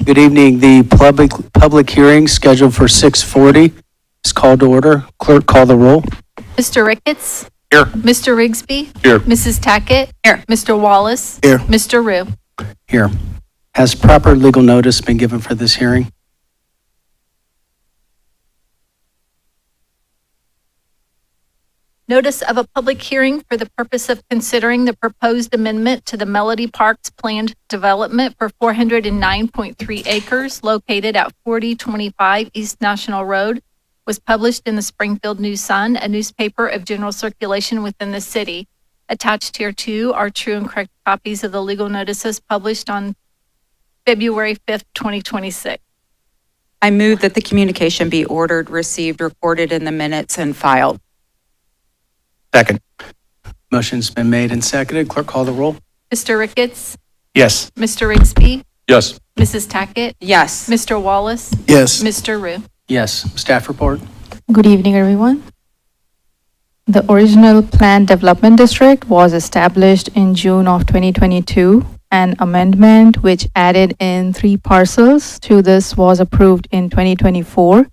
Good evening. The public hearing scheduled for 6:40 is called to order. Clerk, call the roll. Mr. Ricketts? Here. Mr. Rigsby? Here. Mrs. Tackett? Here. Mr. Wallace? Here. Mr. Rue? Here. Has proper legal notice been given for this hearing? Notice of a public hearing for the purpose of considering the proposed amendment to the Melody Parks planned development for 409.3 acres located at 4025 East National Road was published in the Springfield News-Sun, a newspaper of general circulation within the city. Attached here too are true and correct copies of the legal notices published on February 5th, 2026. I move that the communication be ordered, received, recorded in the minutes, and filed. Second. Motion's been made and seconded. Clerk, call the roll. Mr. Ricketts? Yes. Mr. Rigsby? Yes. Mrs. Tackett? Yes. Mr. Wallace? Yes. Mr. Rue? Yes. Staff report. Good evening, everyone. The original planned development district was established in June of 2022. An amendment which added in 3 parcels to this was approved in 2024,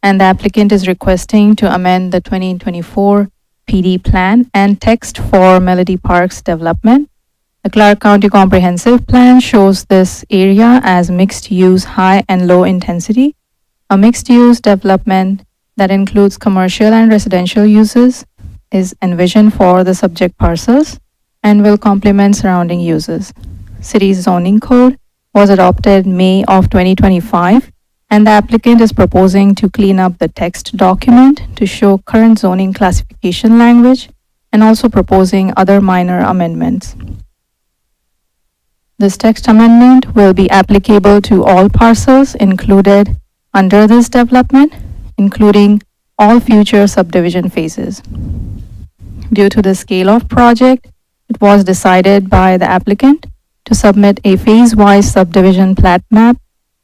and the applicant is requesting to amend the 2024 PD plan and text for Melody Parks development. The Clark County Comprehensive Plan shows this area as mixed-use high and low intensity, a mixed-use development that includes commercial and residential uses is envisioned for the subject parcels and will complement surrounding uses. City's zoning code was adopted May of 2025, and the applicant is proposing to clean up the text document to show current zoning classification language and also proposing other minor amendments. This text amendment will be applicable to all parcels included under this development, including all future subdivision phases. Due to the scale of project, it was decided by the applicant to submit a phase-wise subdivision plat map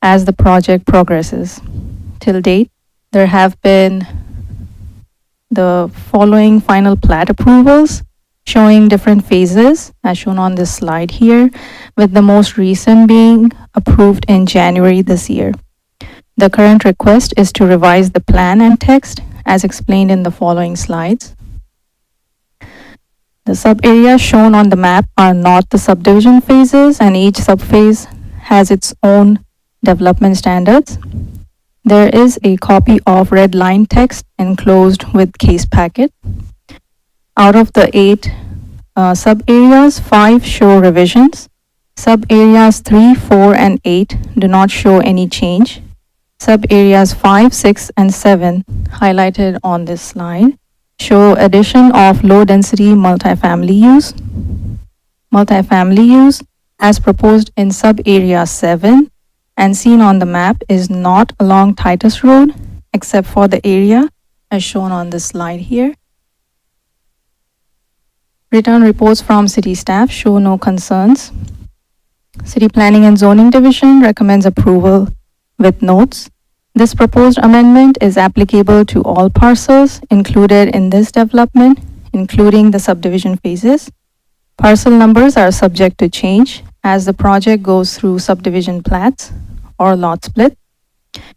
as the project progresses. Till date, there have been the following final plat approvals showing different phases as shown on this slide here, with the most recent being approved in January this year. The current request is to revise the plan and text as explained in the following slides. The sub-areas shown on the map are not the subdivision phases, and each subphase has its own development standards. There is a copy of red line text enclosed with case packet. Out of the 8 sub-areas, 5 show revisions. Sub-areas 3, 4, and 8 do not show any change. Sub-areas 5, 6, and 7, highlighted on this slide, show addition of low-density multifamily use. Multifamily use, as proposed in sub-area 7 and seen on the map, is not along Titus Road, except for the area as shown on this slide here. Written reports from city staff show no concerns. City Planning and Zoning Division recommends approval with notes. This proposed amendment is applicable to all parcels included in this development, including the subdivision phases. Parcel numbers are subject to change as the project goes through subdivision plats or lot split.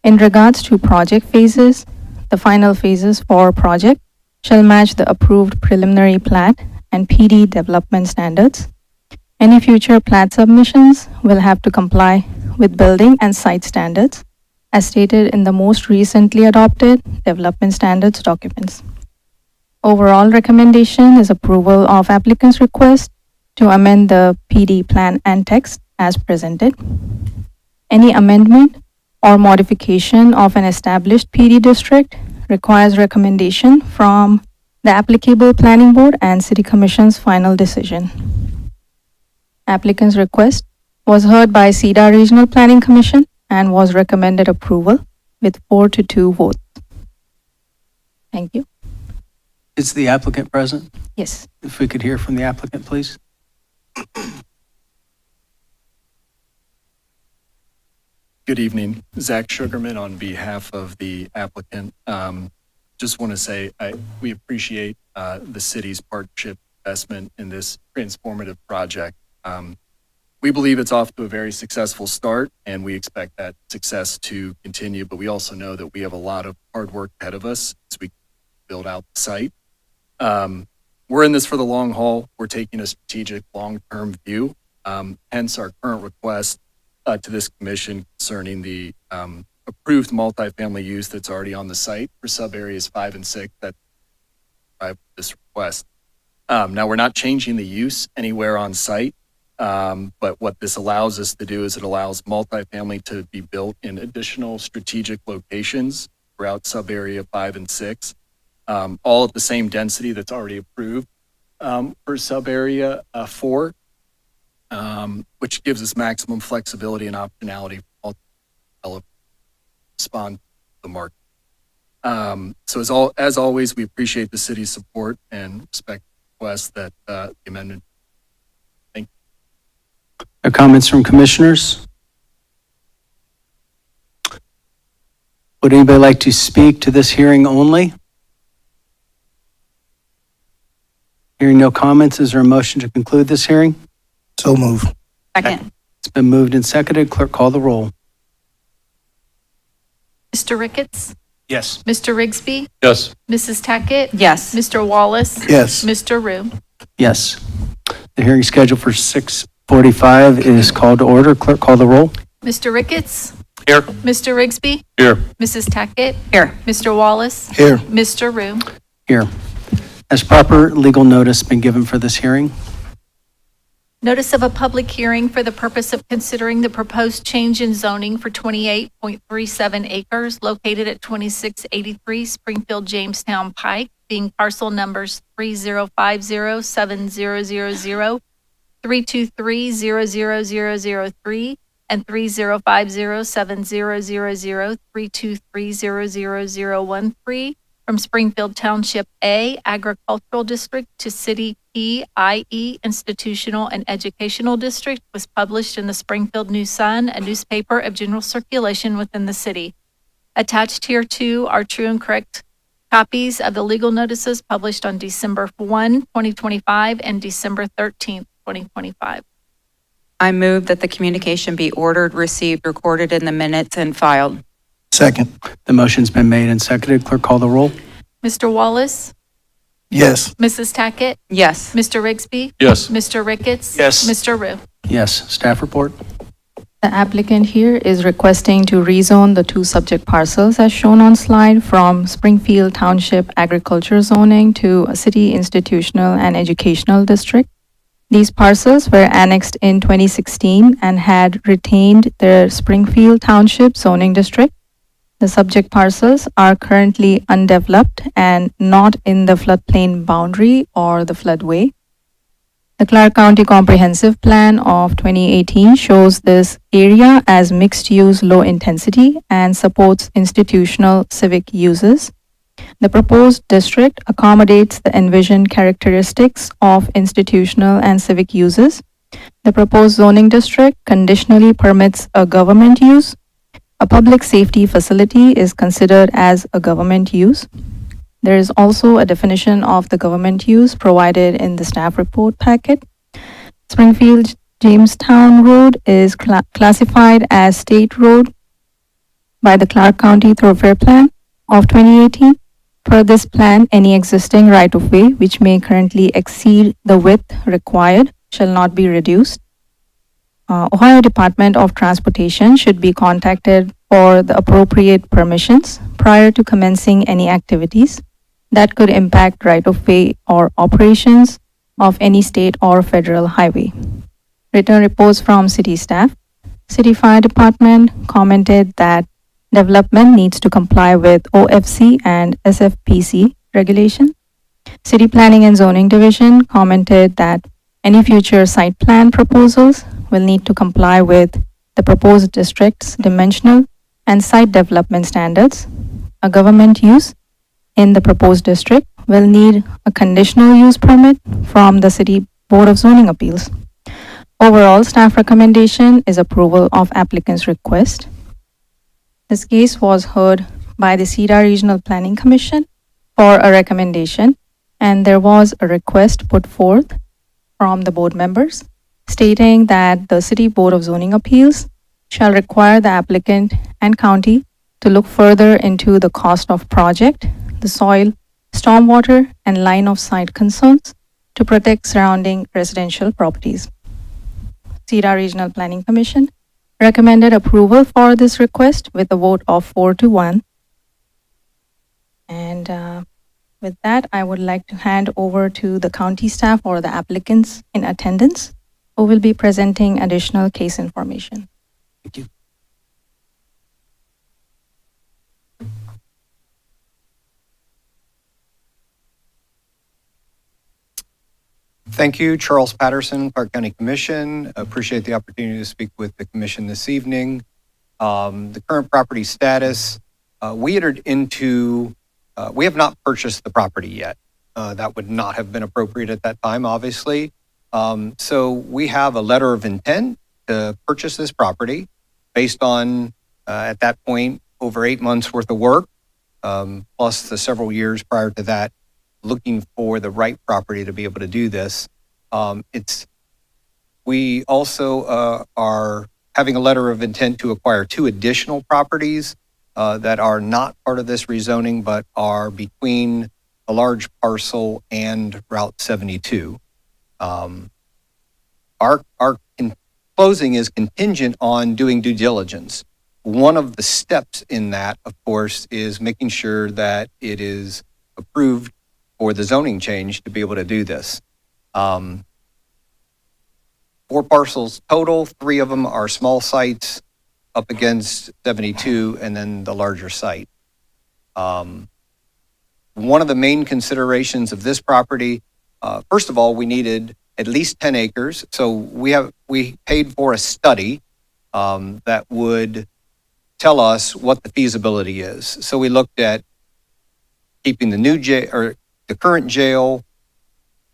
In regards to project phases, the final phases for project shall match the approved preliminary plat and PD development standards. Any future plat submissions will have to comply with building and site standards as stated in the most recently adopted development standards documents. Overall recommendation is approval of applicant's request to amend the PD plan and text as presented. Any amendment or modification of an established PD district requires recommendation from the applicable planning board and city commission's final decision. Applicant's request was heard by CEDA Regional Planning Commission and was recommended approval with 4-2 votes. Thank you. Is the applicant present? Yes. If we could hear from the applicant, please. Good evening. Zach Sugarman on behalf of the applicant. Just want to say we appreciate the city's partnership investment in this transformative project. We believe it's off to a very successful start, and we expect that success to continue. But we also know that we have a lot of hard work ahead of us as we build out the site. We're in this for the long haul. We're taking a strategic, long-term view. Hence our current request to this commission concerning the approved multifamily use that's already on the site for sub-areas 5 and 6 that drive this request. Now, we're not changing the use anywhere on site, but what this allows us to do is it allows multifamily to be built in additional strategic locations throughout sub-area 5 and 6, all at the same density that's already approved for sub-area 4, which gives us maximum flexibility and optionality for multi respond to the market. So as always, we appreciate the city's support and respect the request that the amendment. Thank you. Are comments from commissioners? Would anybody like to speak to this hearing only? Hearing no comments, is there a motion to conclude this hearing? So move. Second. It's been moved and seconded. Clerk, call the roll. Mr. Ricketts? Yes. Mr. Rigsby? Yes. Mrs. Tackett? Yes. Mr. Wallace? Yes. Mr. Rue? Yes. The hearing scheduled for 6:45 is called to order. Clerk, call the roll. Mr. Ricketts? Here. Mr. Rigsby? Here. Mrs. Tackett? Here. Mr. Wallace? Here. Mr. Rue? Here. Has proper legal notice been given for this hearing? Notice of a public hearing for the purpose of considering the proposed change in zoning for 28.37 acres located at 2683 Springfield Jamestown Pike, being parcel numbers 30507000, 323000003, and 30507000, 323000013, from Springfield Township A Agricultural District to City P IE Institutional and Educational District, was published in the Springfield New Sun, a newspaper of general circulation within the city. Attached hereto are true and correct copies of the legal notices published on December 1, 2025 and December 13th, 2025. I move that the communication be ordered, received, recorded in the minutes, and filed. Second. The motion's been made and seconded. Clerk, call the roll. Mr. Wallace? Yes. Mrs. Tackett? Yes. Mr. Rigsby? Yes. Mr. Ricketts? Yes. Mr. Rue? Yes. Staff report. The applicant here is requesting to rezone the two subject parcels as shown on slide from Springfield Township Agriculture zoning to a city institutional and educational district. These parcels were annexed in 2016 and had retained their Springfield Township zoning district. The subject parcels are currently undeveloped and not in the floodplain boundary or the floodway. The Clark County Comprehensive Plan of 2018 shows this area as mixed-use low intensity and supports institutional civic uses. The proposed district accommodates the envisioned characteristics of institutional and civic uses. The proposed zoning district conditionally permits a government use. A public safety facility is considered as a government use. There is also a definition of the government use provided in the staff report packet. Springfield Jamestown Road is classified as state road by the Clark County Thoroughfare Plan of 2018. Per this plan, any existing right-of-way which may currently exceed the width required shall not be reduced. Ohio Department of Transportation should be contacted for the appropriate permissions prior to commencing any activities that could impact right-of-way or operations of any state or federal highway. Written reports from city staff. City Fire Department commented that development needs to comply with OFC and SFPC regulation. City Planning and Zoning Division commented that any future site plan proposals will need to comply with the proposed district's dimensional and site development standards. A government use in the proposed district will need a conditional use permit from the City Board of Zoning Appeals. Overall, staff recommendation is approval of applicant's request. This case was heard by the Cedar Regional Planning Commission for a recommendation, and there was a request put forth from the board members. stating that the City Board of Zoning Appeals shall require the applicant and county to look further into the cost of project, the soil, stormwater, and line of sight concerns to protect surrounding residential properties. Cedar Regional Planning Commission recommended approval for this request with a vote of 4-1. And with that, I would like to hand over to the county staff or the applicants in attendance who will be presenting additional case information. Thank you. Thank you, Charles Patterson, Clark County Commission. Appreciate the opportunity to speak with the commission this evening. The current property status, we have not purchased the property yet. That would not have been appropriate at that time, obviously. So we have a letter of intent to purchase this property based on, at that point, over 8 months worth of work, plus the several years prior to that, looking for the right property to be able to do this. We also are having a letter of intent to acquire 2 additional properties that are not part of this rezoning, but are between a large parcel and Route 72. Our closing is contingent on doing due diligence. One of the steps in that, of course, is making sure that it is approved for the zoning change to be able to do this. 4 parcels total, 3 of them are small sites up against 72 and then the larger site. One of the main considerations of this property, first of all, we needed at least 10 acres. So we paid for a study that would tell us what the feasibility is. So we looked at keeping the current jail,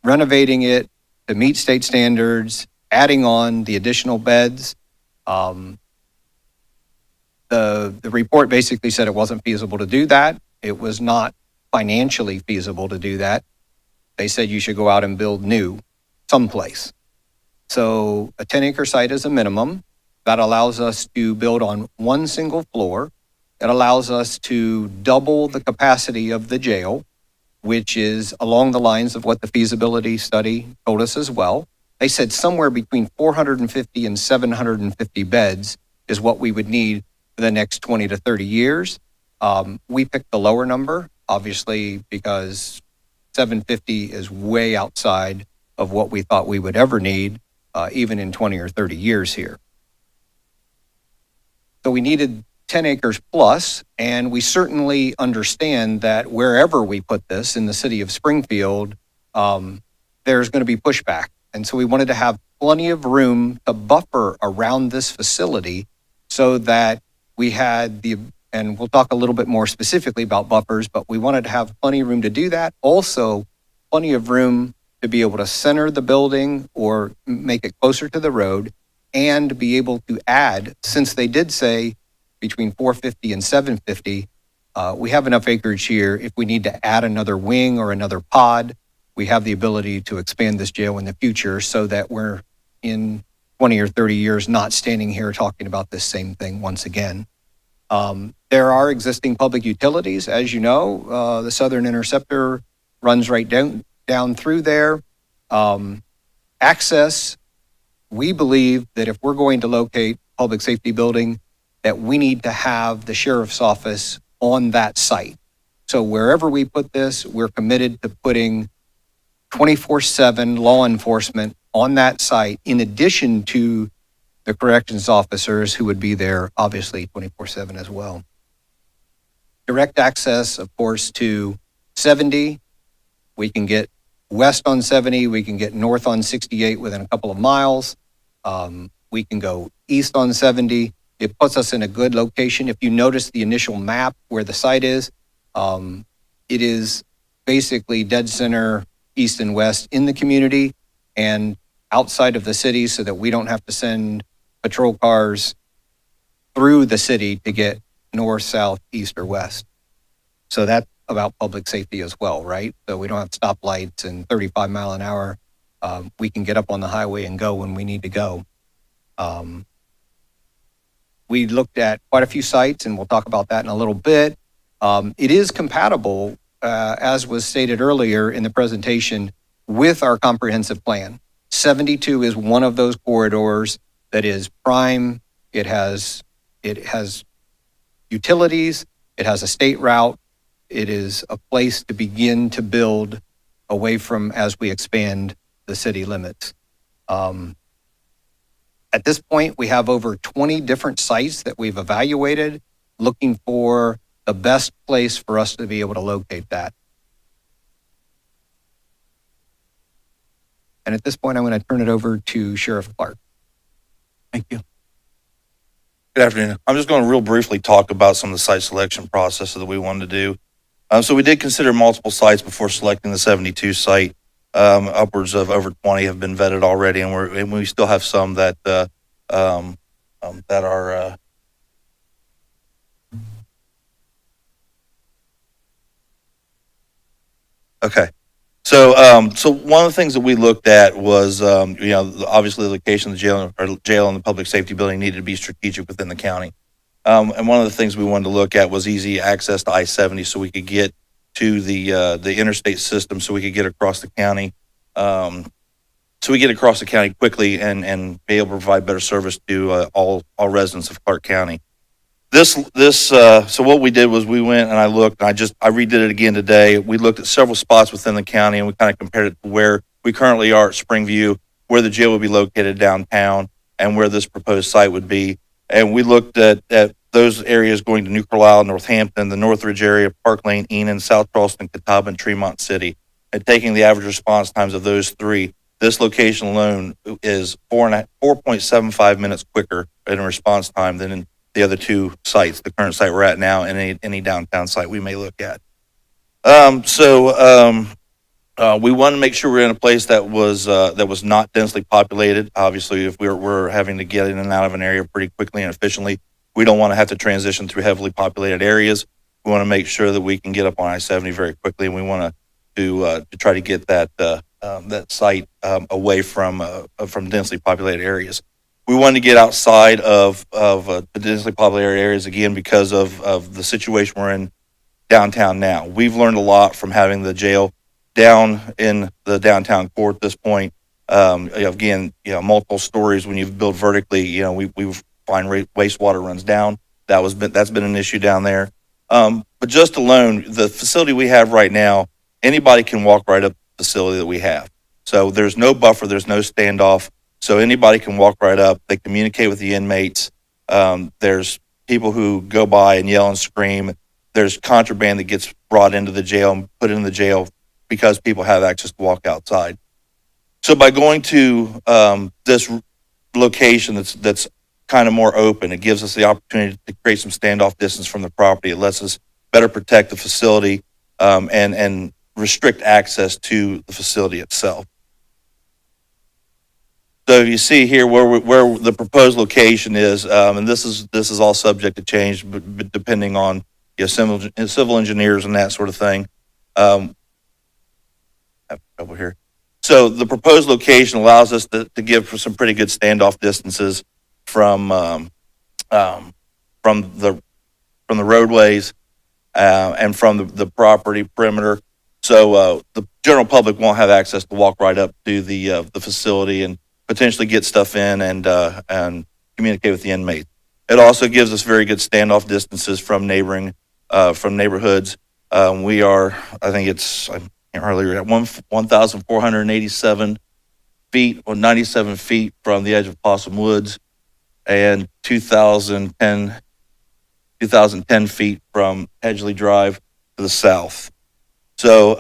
renovating it to meet state standards, adding on the additional beds. The report basically said it wasn't feasible to do that. It was not financially feasible to do that. They said you should go out and build new someplace. So a 10-acre site is a minimum. That allows us to build on one single floor. It allows us to double the capacity of the jail, which is along the lines of what the feasibility study told us as well. They said somewhere between 450 and 750 beds is what we would need for the next 20 to 30 years. We picked the lower number, obviously, because 750 is way outside of what we thought we would ever need, even in 20 or 30 years here. So we needed 10 acres plus, and we certainly understand that wherever we put this in the city of Springfield, there's going to be pushback. And so we wanted to have plenty of room to buffer around this facility so that we had and we'll talk a little bit more specifically about buffers, but we wanted to have plenty of room to do that. Also, plenty of room to be able to center the building or make it closer to the road and be able to add, since they did say between 450 and 750, we have enough acreage here. If we need to add another wing or another pod, we have the ability to expand this jail in the future so that we're in 20 or 30 years not standing here talking about this same thing once again. There are existing public utilities, as you know. The Southern Interceptor runs right down through there. Access, we believe that if we're going to locate a public safety building, that we need to have the sheriff's office on that site. So wherever we put this, we're committed to putting 24/7 law enforcement on that site, in addition to the corrections officers who would be there, obviously 24/7 as well. Direct access, of course, to 70. We can get west on 70. We can get north on 68 within a couple of miles. We can go east on 70. It puts us in a good location. If you notice the initial map where the site is, it is basically dead center, east and west in the community and outside of the city, so that we don't have to send patrol cars through the city to get north, south, east, or west. So that's about public safety as well, right? So we don't have stoplights and 35 mile an hour we can get up on the highway and go when we need to go. We looked at quite a few sites, and we'll talk about that in a little bit. It is compatible, as was stated earlier in the presentation, with our comprehensive plan. 72 is one of those corridors that is prime. It has utilities. It has a state route. It is a place to begin to build away from as we expand the city limits. At this point, we have over 20 different sites that we've evaluated, looking for the best place for us to be able to locate that. And at this point, I'm going to turn it over to Sheriff Clark. Thank you. Good afternoon. I'm just going to real briefly talk about some of the site selection processes that we wanted to do. So we did consider multiple sites before selecting the 72 site. Upwards of over 20 have been vetted already, and we still have some that are. Okay. So one of the things that we looked at was, obviously the location of the jail and the public safety building needed to be strategic within the county. And one of the things we wanted to look at was easy access to I-70, so we could get to the interstate system, so we could get across the county, quickly and be able to provide better service to all residents of Clark County. So what we did was we went and I looked, and I redid it again today. We looked at several spots within the county, and we kind of compared it to where we currently are at Springview, where the jail would be located downtown, and where this proposed site would be. And we looked at those areas going to New Carlisle, Northampton, the Northridge area, Park Lane, Enon, South Charleston, Catawba, and Tremont City. And taking the average response times of those three, this location alone is 4.75 minutes quicker in response time than in the other two sites, the current site we're at now and any downtown site we may look at. We wanted to make sure we're in a place that was not densely populated. Obviously, if we're having to get in and out of an area pretty quickly and efficiently, we don't want to have to transition through heavily populated areas. We want to make sure that we can get up on I-70 very quickly, and we want to try to get that site away from densely populated areas. We wanted to get outside of the densely populated areas again because of the situation we're in downtown now. We've learned a lot from having the jail down in the downtown core at this point. Again, multiple stories when you build vertically, we find wastewater runs down. That's been an issue down there. But just alone, the facility we have right now, anybody can walk right up the facility that we have. So there's no buffer, there's no standoff. So anybody can walk right up. They communicate with the inmates. There's people who go by and yell and scream. There's contraband that gets brought into the jail and put in the jail because people have access to walk outside. So by going to this location that's kind of more open, it gives us the opportunity to create some standoff distance from the property. It lets us better protect the facility and restrict access to the facility itself. So you see here where the proposed location is, and this is all subject to change, but depending on civil engineers and that sort of thing. I have trouble here. So the proposed location allows us to give for some pretty good standoff distances from the roadways and from the property perimeter. So the general public won't have access to walk right up to the facility and potentially get stuff in and communicate with the inmates. It also gives us very good standoff distances from neighborhoods. We are, I think it's, I can't hardly read it, 1,487 feet or 97 feet from the edge of Possum Woods and 2,010 feet from Hedgley Drive to the south. So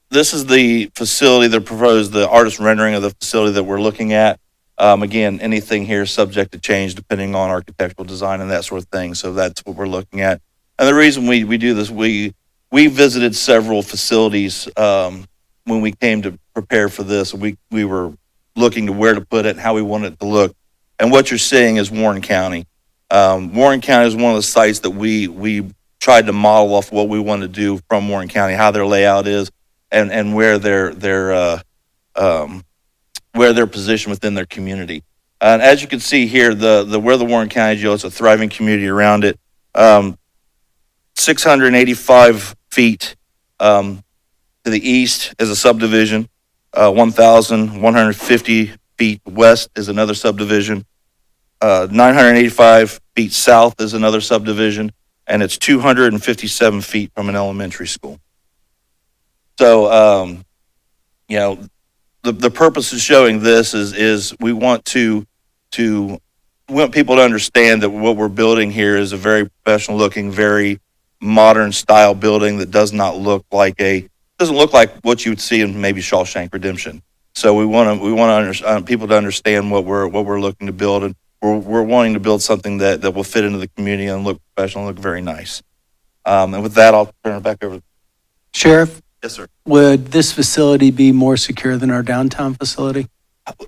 this is the facility that proposed, the artist rendering of the facility that we're looking at. Again, anything here is subject to change depending on architectural design and that sort of thing. So that's what we're looking at. And the reason we do this, we visited several facilities when we came to prepare for this. We were looking to where to put it and how we wanted it to look. And what you're seeing is Warren County. Warren County is one of the sites that we tried to model off what we want to do from Warren County, how their layout is, and where their where they're positioned within their community. And as you can see here, the where the Warren County Jail is a thriving community around it. 685 feet to the east is a subdivision. 1,150 feet west is another subdivision. 985 feet south is another subdivision, and it's 257 feet from an elementary school. So, the purpose of showing this is we want we want people to understand that what we're building here is a very professional looking, very modern style building that doesn't look like what you would see in maybe Shawshank Redemption. So we want people to understand what we're looking to build, and we're wanting to build something that will fit into the community and look professional, and look very nice. And with that, I'll turn it back over. Sheriff, Yes, sir. would this facility be more secure than our downtown facility?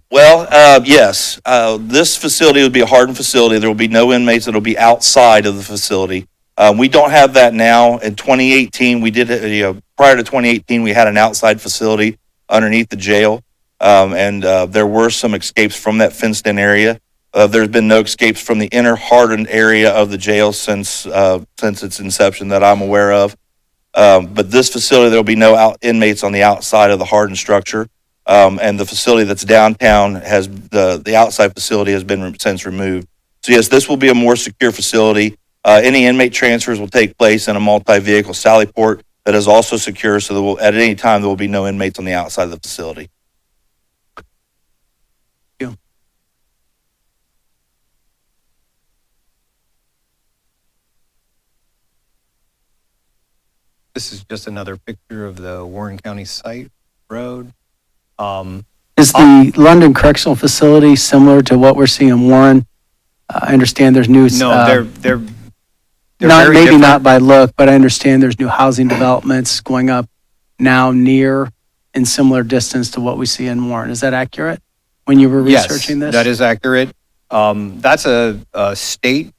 Well, yes. This facility would be a hardened facility. There will be no inmates that will be outside of the facility. We don't have that now. In 2018, we did, prior to 2018, we had an outside facility underneath the jail. And there were some escapes from that fenced-in area. There's been no escapes from the inner hardened area of the jail since its inception that I'm aware of. But this facility, there will be no inmates on the outside of the hardened structure. And the facility that's downtown has the outside facility has been since removed. So yes, this will be a more secure facility. Any inmate transfers will take place in a multi-vehicle sally port that is also secure. So at any time there will be no inmates on the outside of the facility. This is just another picture of the Warren County site road. Is the London Correctional Facility similar to what we're seeing in Warren? I understand there's new. No, they're not, very maybe different. not by look, but I understand there's new housing developments going up now near in similar distance to what we see in Warren. Is that accurate when you were researching this? Yes, that is accurate. That's a state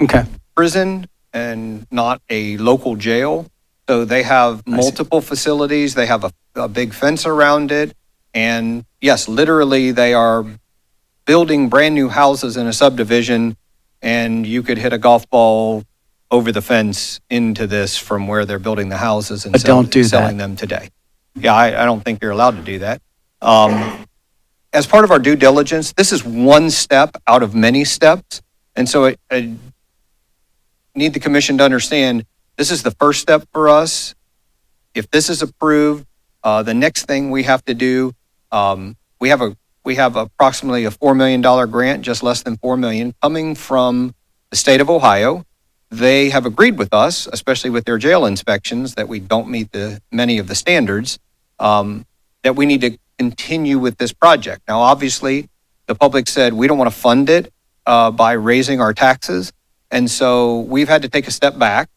Okay. prison and not a local jail. So they have I see. multiple facilities. They have a big fence around it. And yes, literally they are building brand new houses in a subdivision, and you could hit a golf ball over the fence into this from where they're building the houses and But don't do that. selling them today. Yeah, I don't think you're allowed to do that. As part of our due diligence, this is one step out of many steps. And so I need the commission to understand this is the first step for us. If this is approved, the next thing we have to do, we have approximately a $4 million grant, just less than $4 million, coming from the state of Ohio. They have agreed with us, especially with their jail inspections, that we don't meet many of the standards, that we need to continue with this project. Now, obviously, the public said we don't want to fund it by raising our taxes. And so we've had to take a step back.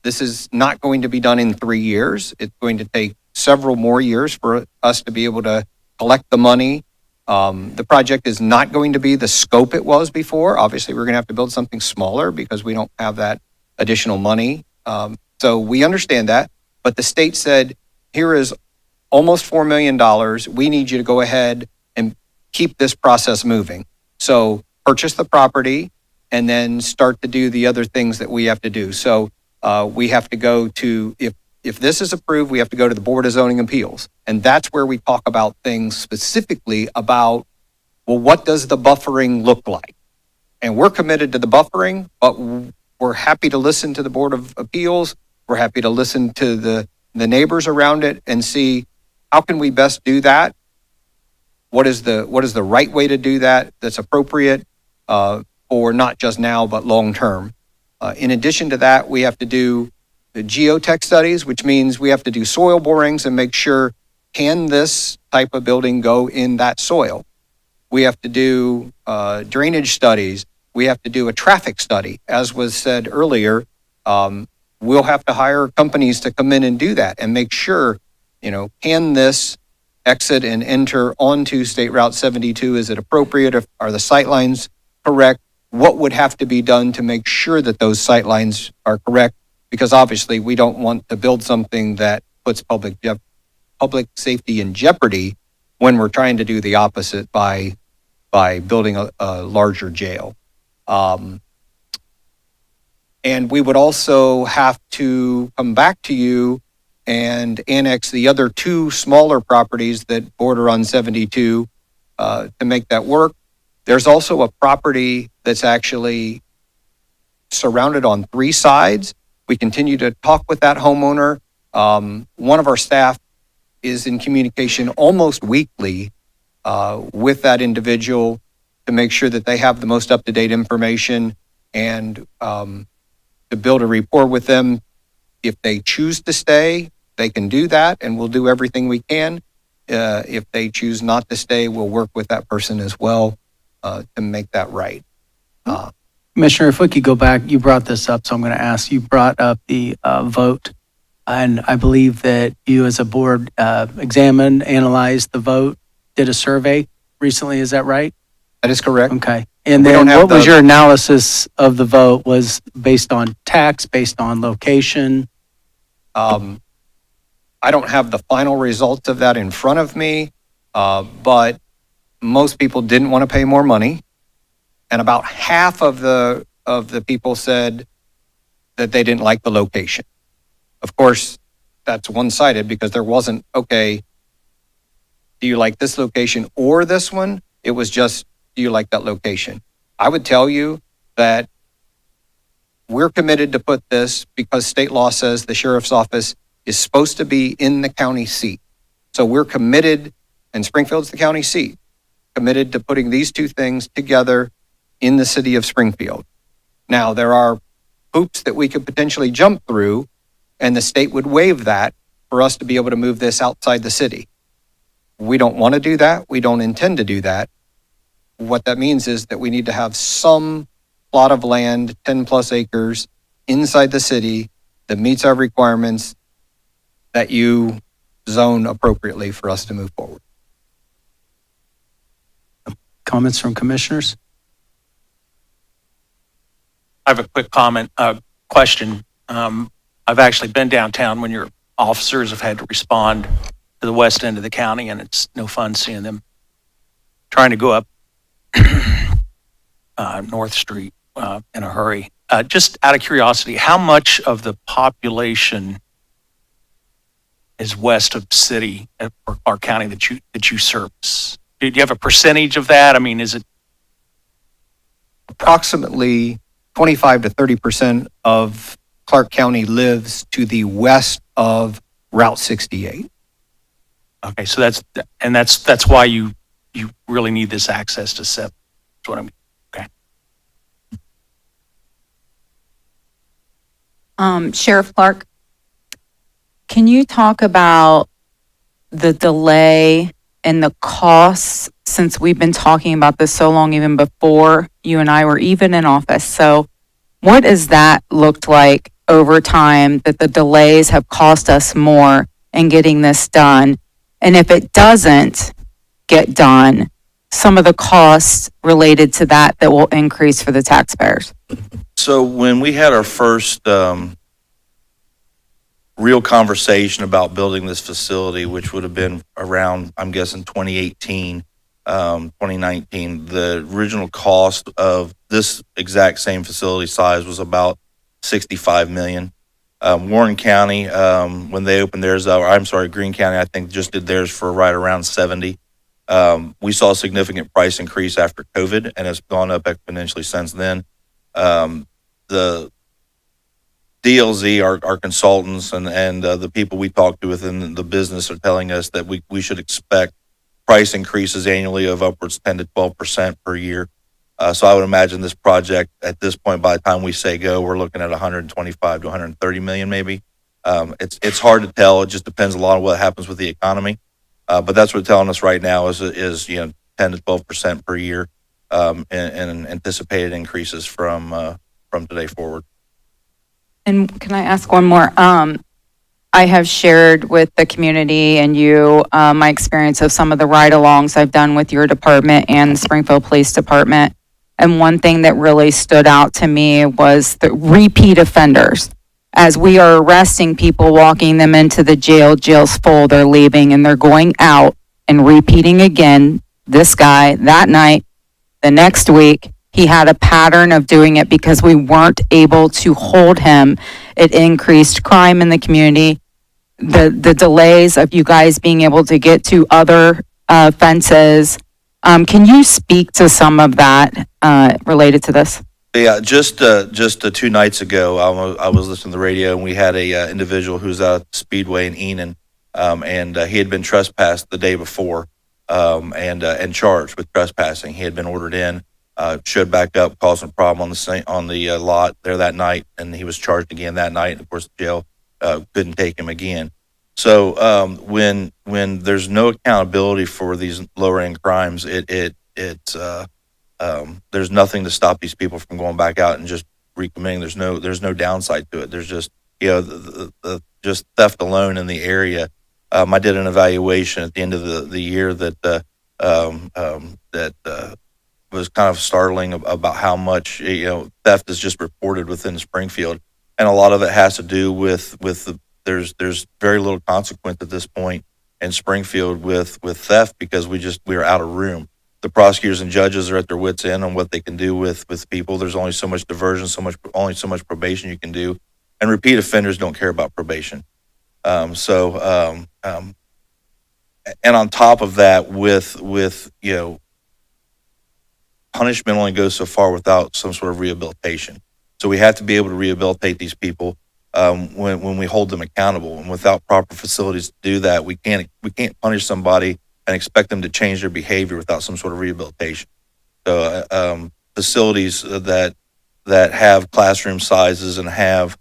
This is not going to be done in 3 years. It's going to take several more years for us to be able to collect the money. The project is not going to be the scope it was before. Obviously, we're going to have to build something smaller because we don't have that additional money. So we understand that. But the state said, here is almost $4 million. We need you to go ahead and keep this process moving. So purchase the property and then start to do the other things that we have to do. So we have to go to, if this is approved, we have to go to the Board of Zoning Appeals. And that's where we talk about things specifically about, well, what does the buffering look like? And we're committed to the buffering, but we're happy to listen to the Board of Appeals. We're happy to listen to the neighbors around it and see how can we best do that? What is the right way to do that that's appropriate for not just now, but long term? In addition to that, we have to do the geotech studies, which means we have to do soil borings and make sure, can this type of building go in that soil? We have to do drainage studies. We have to do a traffic study. As was said earlier, we'll have to hire companies to come in and do that and make sure, can this exit and enter onto State Route 72? Is it appropriate? Are the sight lines correct? What would have to be done to make sure that those sight lines are correct? Because obviously we don't want to build something that puts public safety in jeopardy when we're trying to do the opposite by building a larger jail. And we would also have to come back to you and annex the other two smaller properties that border on 72 to make that work. There's also a property that's actually surrounded on three sides. We continue to talk with that homeowner. One of our staff is in communication almost weekly with that individual to make sure that they have the most up-to-date information and to build a rapport with them. If they choose to stay, they can do that, and we'll do everything we can. If they choose not to stay, we'll work with that person as well to make that right. Commissioner, if we could go back, you brought this up, so I'm going to ask, you brought up the vote, and I believe that you as a board examined, analyzed the vote, did a survey recently, is that right? That is correct. Okay. And We then don't have what was the- your analysis of the vote? Was based on tax, based on location? I don't have the final results of that in front of me, but most people didn't want to pay more money, and about half of the people said that they didn't like the location. Of course, that's one-sided because there wasn't, okay, do you like this location or this one? It was just, do you like that location? I would tell you that we're committed to put this because state law says the sheriff's office is supposed to be in the county seat. So we're committed, and Springfield's the county seat, committed to putting these two things together in the city of Springfield. Now, there are hoops that we could potentially jump through, and the state would waive that for us to be able to move this outside the city. We don't want to do that. We don't intend to do that. What that means is that we need to have some plot of land, 10 plus acres, inside the city that meets our requirements that you zone appropriately for us to move forward. Comments from commissioners? I have a quick comment, question. I've actually been downtown when your officers have had to respond to the west end of the county, and it's no fun seeing them trying to go up North Street in a hurry. Just out of curiosity, how much of the population is west of city or our county that you service? Do you have a percentage of that? I mean, is it Approximately 25 to 30% of Clark County lives to the west of Route 68. okay? So that's why you really need this access to SIP. That's what I mean. Sheriff Clark, can you talk about the delay and the costs, since we've been talking about this so long, even before you and I were even in office? So what has that looked like over time, that the delays have cost us more in getting this done? And if it doesn't get done, some of the costs related to that will increase for the taxpayers? So when we had our first real conversation about building this facility, which would have been around, I'm guessing, 2018, 2019, the original cost of this exact same facility size was about $65 million. Warren County, when they opened theirs, Greene County, I think just did theirs for right around 70. We saw a significant price increase after COVID, and it's gone up exponentially since then. The DLZ, our consultants, and the people we talk to within the business are telling us that we should expect price increases annually of upwards 10 to 12% per year. So I would imagine this project at this point, by the time we say go, we're looking at 125 to 130 million maybe. It's hard to tell. It just depends a lot on what happens with the economy. But that's what they're telling us right now is 10 to 12% per year, and anticipated increases from today forward. And can I ask one more? I have shared with the community and you my experience of some of the ride-alongs I've done with your department and the Springfield Police Department. And one thing that really stood out to me was the repeat offenders. As we are arresting people, walking them into the jail, jail's full, they're leaving and they're going out. and repeating again, this guy that night, the next week, he had a pattern of doing it because we weren't able to hold him. It increased crime in the community. The delays of you guys being able to get to other fences. Can you speak to some of that related to this? Yeah, just 2 nights ago, I was listening to the radio, and we had a individual who's out at the Speedway in Enon, and he had been trespassed the day before, and charged with trespassing. He had been ordered in, showed back up, causing a problem on the lot there that night, and he was charged again that night. And of course, the jail couldn't take him again. So when there's no accountability for these lower end crimes, there's nothing to stop these people from going back out and just recommitting. There's no downside to it. There's just, the just theft alone in the area. I did an evaluation at the end of the year that was kind of startling about how much, theft is just reported within Springfield. And a lot of it has to do with there's very little consequence at this point in Springfield with theft because we're out of room. The prosecutors and judges are at their wits' end on what they can do with people. There's only so much diversion, only so much probation you can do, and repeat offenders don't care about probation. And on top of that, with punishment only goes so far without some sort of rehabilitation. So we have to be able to rehabilitate these people when we hold them accountable, and without proper facilities to do that, we can't punish somebody and expect them to change their behavior without some sort of rehabilitation. So facilities that have classroom sizes and have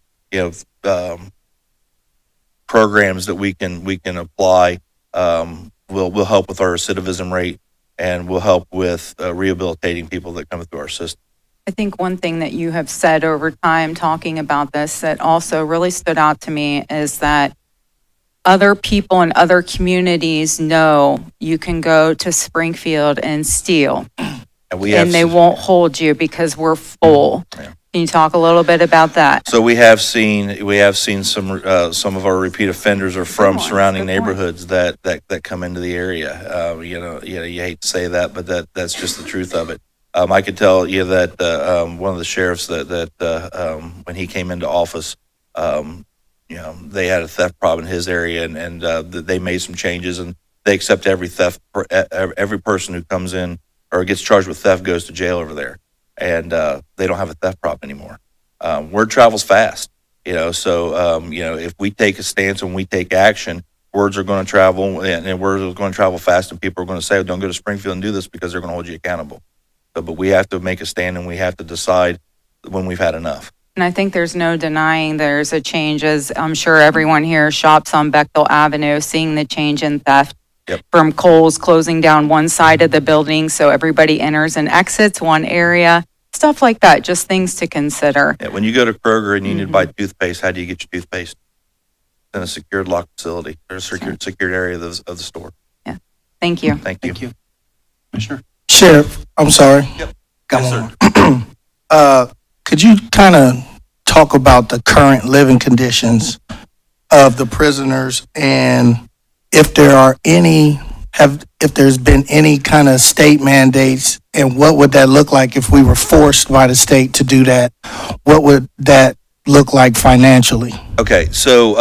programs that we can apply will help with our recidivism rate and will help with rehabilitating people that come through our system. I think one thing that you have said over time talking about this that also really stood out to me is that other people in other communities know you can go to Springfield and steal, and they won't hold you because we're full. Yeah. Can you talk a little bit about that? So we have seen some of our repeat offenders are from surrounding neighborhoods that come into the area. You hate to say that, but that's just the truth of it. I could tell you that one of the sheriffs that when he came into office, they had a theft problem in his area, and they made some changes, and they accept every person who comes in or gets charged with theft goes to jail over there, and they don't have a theft problem anymore. Word travels fast, so if we take a stance and we take action, words are going to travel, and words are going to travel fast, and people are going to say, don't go to Springfield and do this because they're going to hold you accountable. But we have to make a stand, and we have to decide when we've had enough. And I think there's no denying there's a change, as I'm sure everyone here shops on Bechtel Avenue, seeing the change in theft. Yep. From Kohl's closing down one side of the building so everybody enters and exits one area, stuff like that, just things to consider. Yeah, when you go to Kroger and you need to buy toothpaste, how do you get your toothpaste? In a secured locked facility or a secured area of the store. Thank you. Thank you. Thank you. Commissioner? Sheriff, I'm sorry. Yep. Come Yes, on. Could you kind of talk about the current living conditions of the prisoners and if there's been any kind of state mandates, and what would that look like if we were forced by the state to do that? What would that look like financially? Okay, so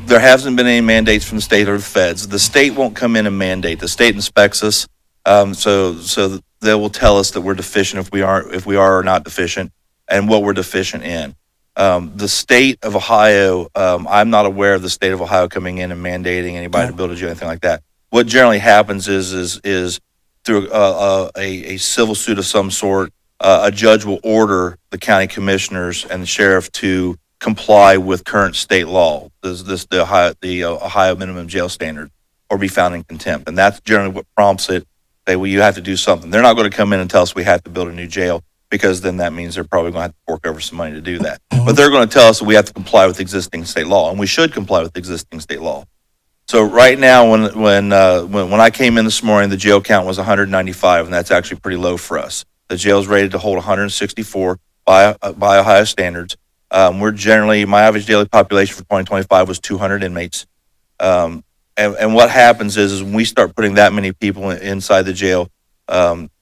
there hasn't been any mandates from the state or the feds. The state won't come in and mandate. The state inspects us, so they will tell us that we're deficient if we are or not deficient, and what we're deficient in. The state of Ohio, I'm not aware of the state of Ohio coming in and mandating anybody to build a jail, anything like that. What generally happens is through a civil suit of some sort, a judge will order the county commissioners and the sheriff to comply with current state law, the Ohio minimum jail standard, or be found in contempt. And that's generally what prompts it. Say, well, you have to do something. They're not going to come in and tell us we have to build a new jail, because then that means they're probably going to have to fork over some money to do that. But they're going to tell us that we have to comply with existing state law, and we should comply with existing state law. So right now, when I came in this morning, the jail count was 195, and that's actually pretty low for us. The jail's rated to hold 164 by Ohio standards. My average daily population for 2025 was 200 inmates. and what happens is when we start putting that many people inside the jail,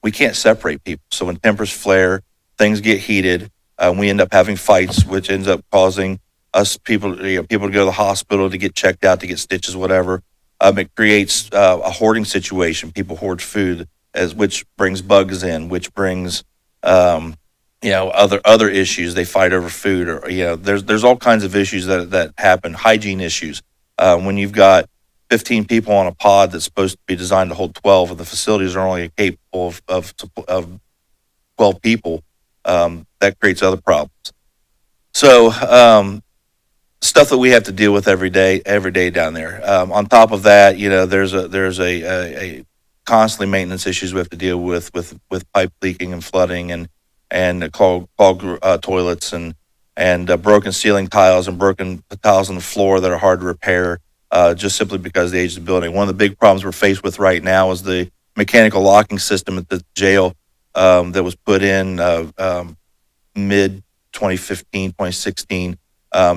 we can't separate people. So when tempers flare, things get heated, we end up having fights, which ends up causing us people to go to the hospital to get checked out, to get stitches, whatever. It creates a hoarding situation. People hoard food, which brings bugs in, which brings other issues. They fight over food, or there's all kinds of issues that happen. Hygiene issues. When you've got 15 people on a pod that's supposed to be designed to hold 12, and the facilities are only capable of 12 people, that creates other problems. So stuff that we have to deal with every day down there. On top of that, there's a constantly maintenance issues we have to deal with pipe leaking and flooding and clogged toilets and broken ceiling tiles and broken tiles on the floor that are hard to repair, just simply because of the age of the building. One of the big problems we're faced with right now is the mechanical locking system at the jail that was put in mid 2015, 2016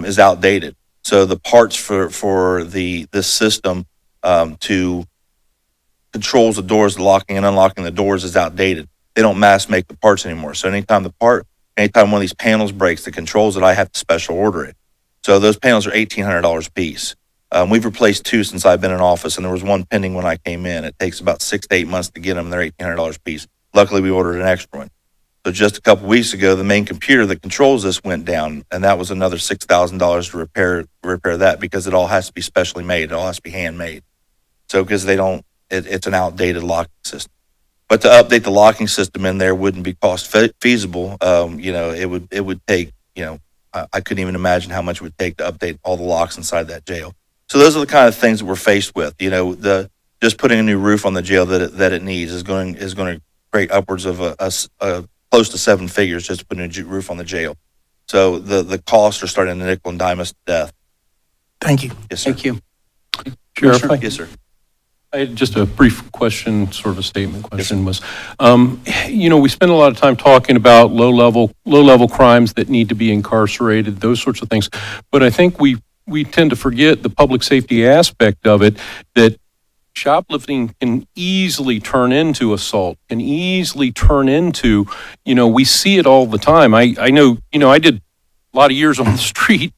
is outdated. So the parts for this system to controls the doors, the locking and unlocking the doors is outdated. They don't mass make the parts anymore. So anytime one of these panels breaks that controls it, I have to special order it. So those panels are $1,800 a piece. We've replaced 2 since I've been in office, and there was 1 pending when I came in. It takes about 6 to 8 months to get them. They're $1,800 a piece. Luckily, we ordered an extra one. So just a couple weeks ago, the main computer that controls this went down, and that was another $6,000 to repair that, because it all has to be specially made. It all has to be handmade. So because it's an outdated locking system. But to update the locking system in there wouldn't be cost feasible. It would take, I couldn't even imagine how much it would take to update all the locks inside that jail. So those are the kind of things that we're faced with. Just putting a new roof on the jail that it needs is going to create upwards of a close to 7 figures just to put a new roof on the jail. So the costs are starting to nickel and dime us to death. Thank you. Yes, sir. Thank you. Sheriff, I Yes, sir. had just a brief question, sort of a statement question was, we spend a lot of time talking about low-level crimes that need to be incarcerated, those sorts of things. But I think we tend to forget the public safety aspect of it, that shoplifting can easily turn into assault, can easily turn into, we see it all the time. I know, I did a lot of years on the street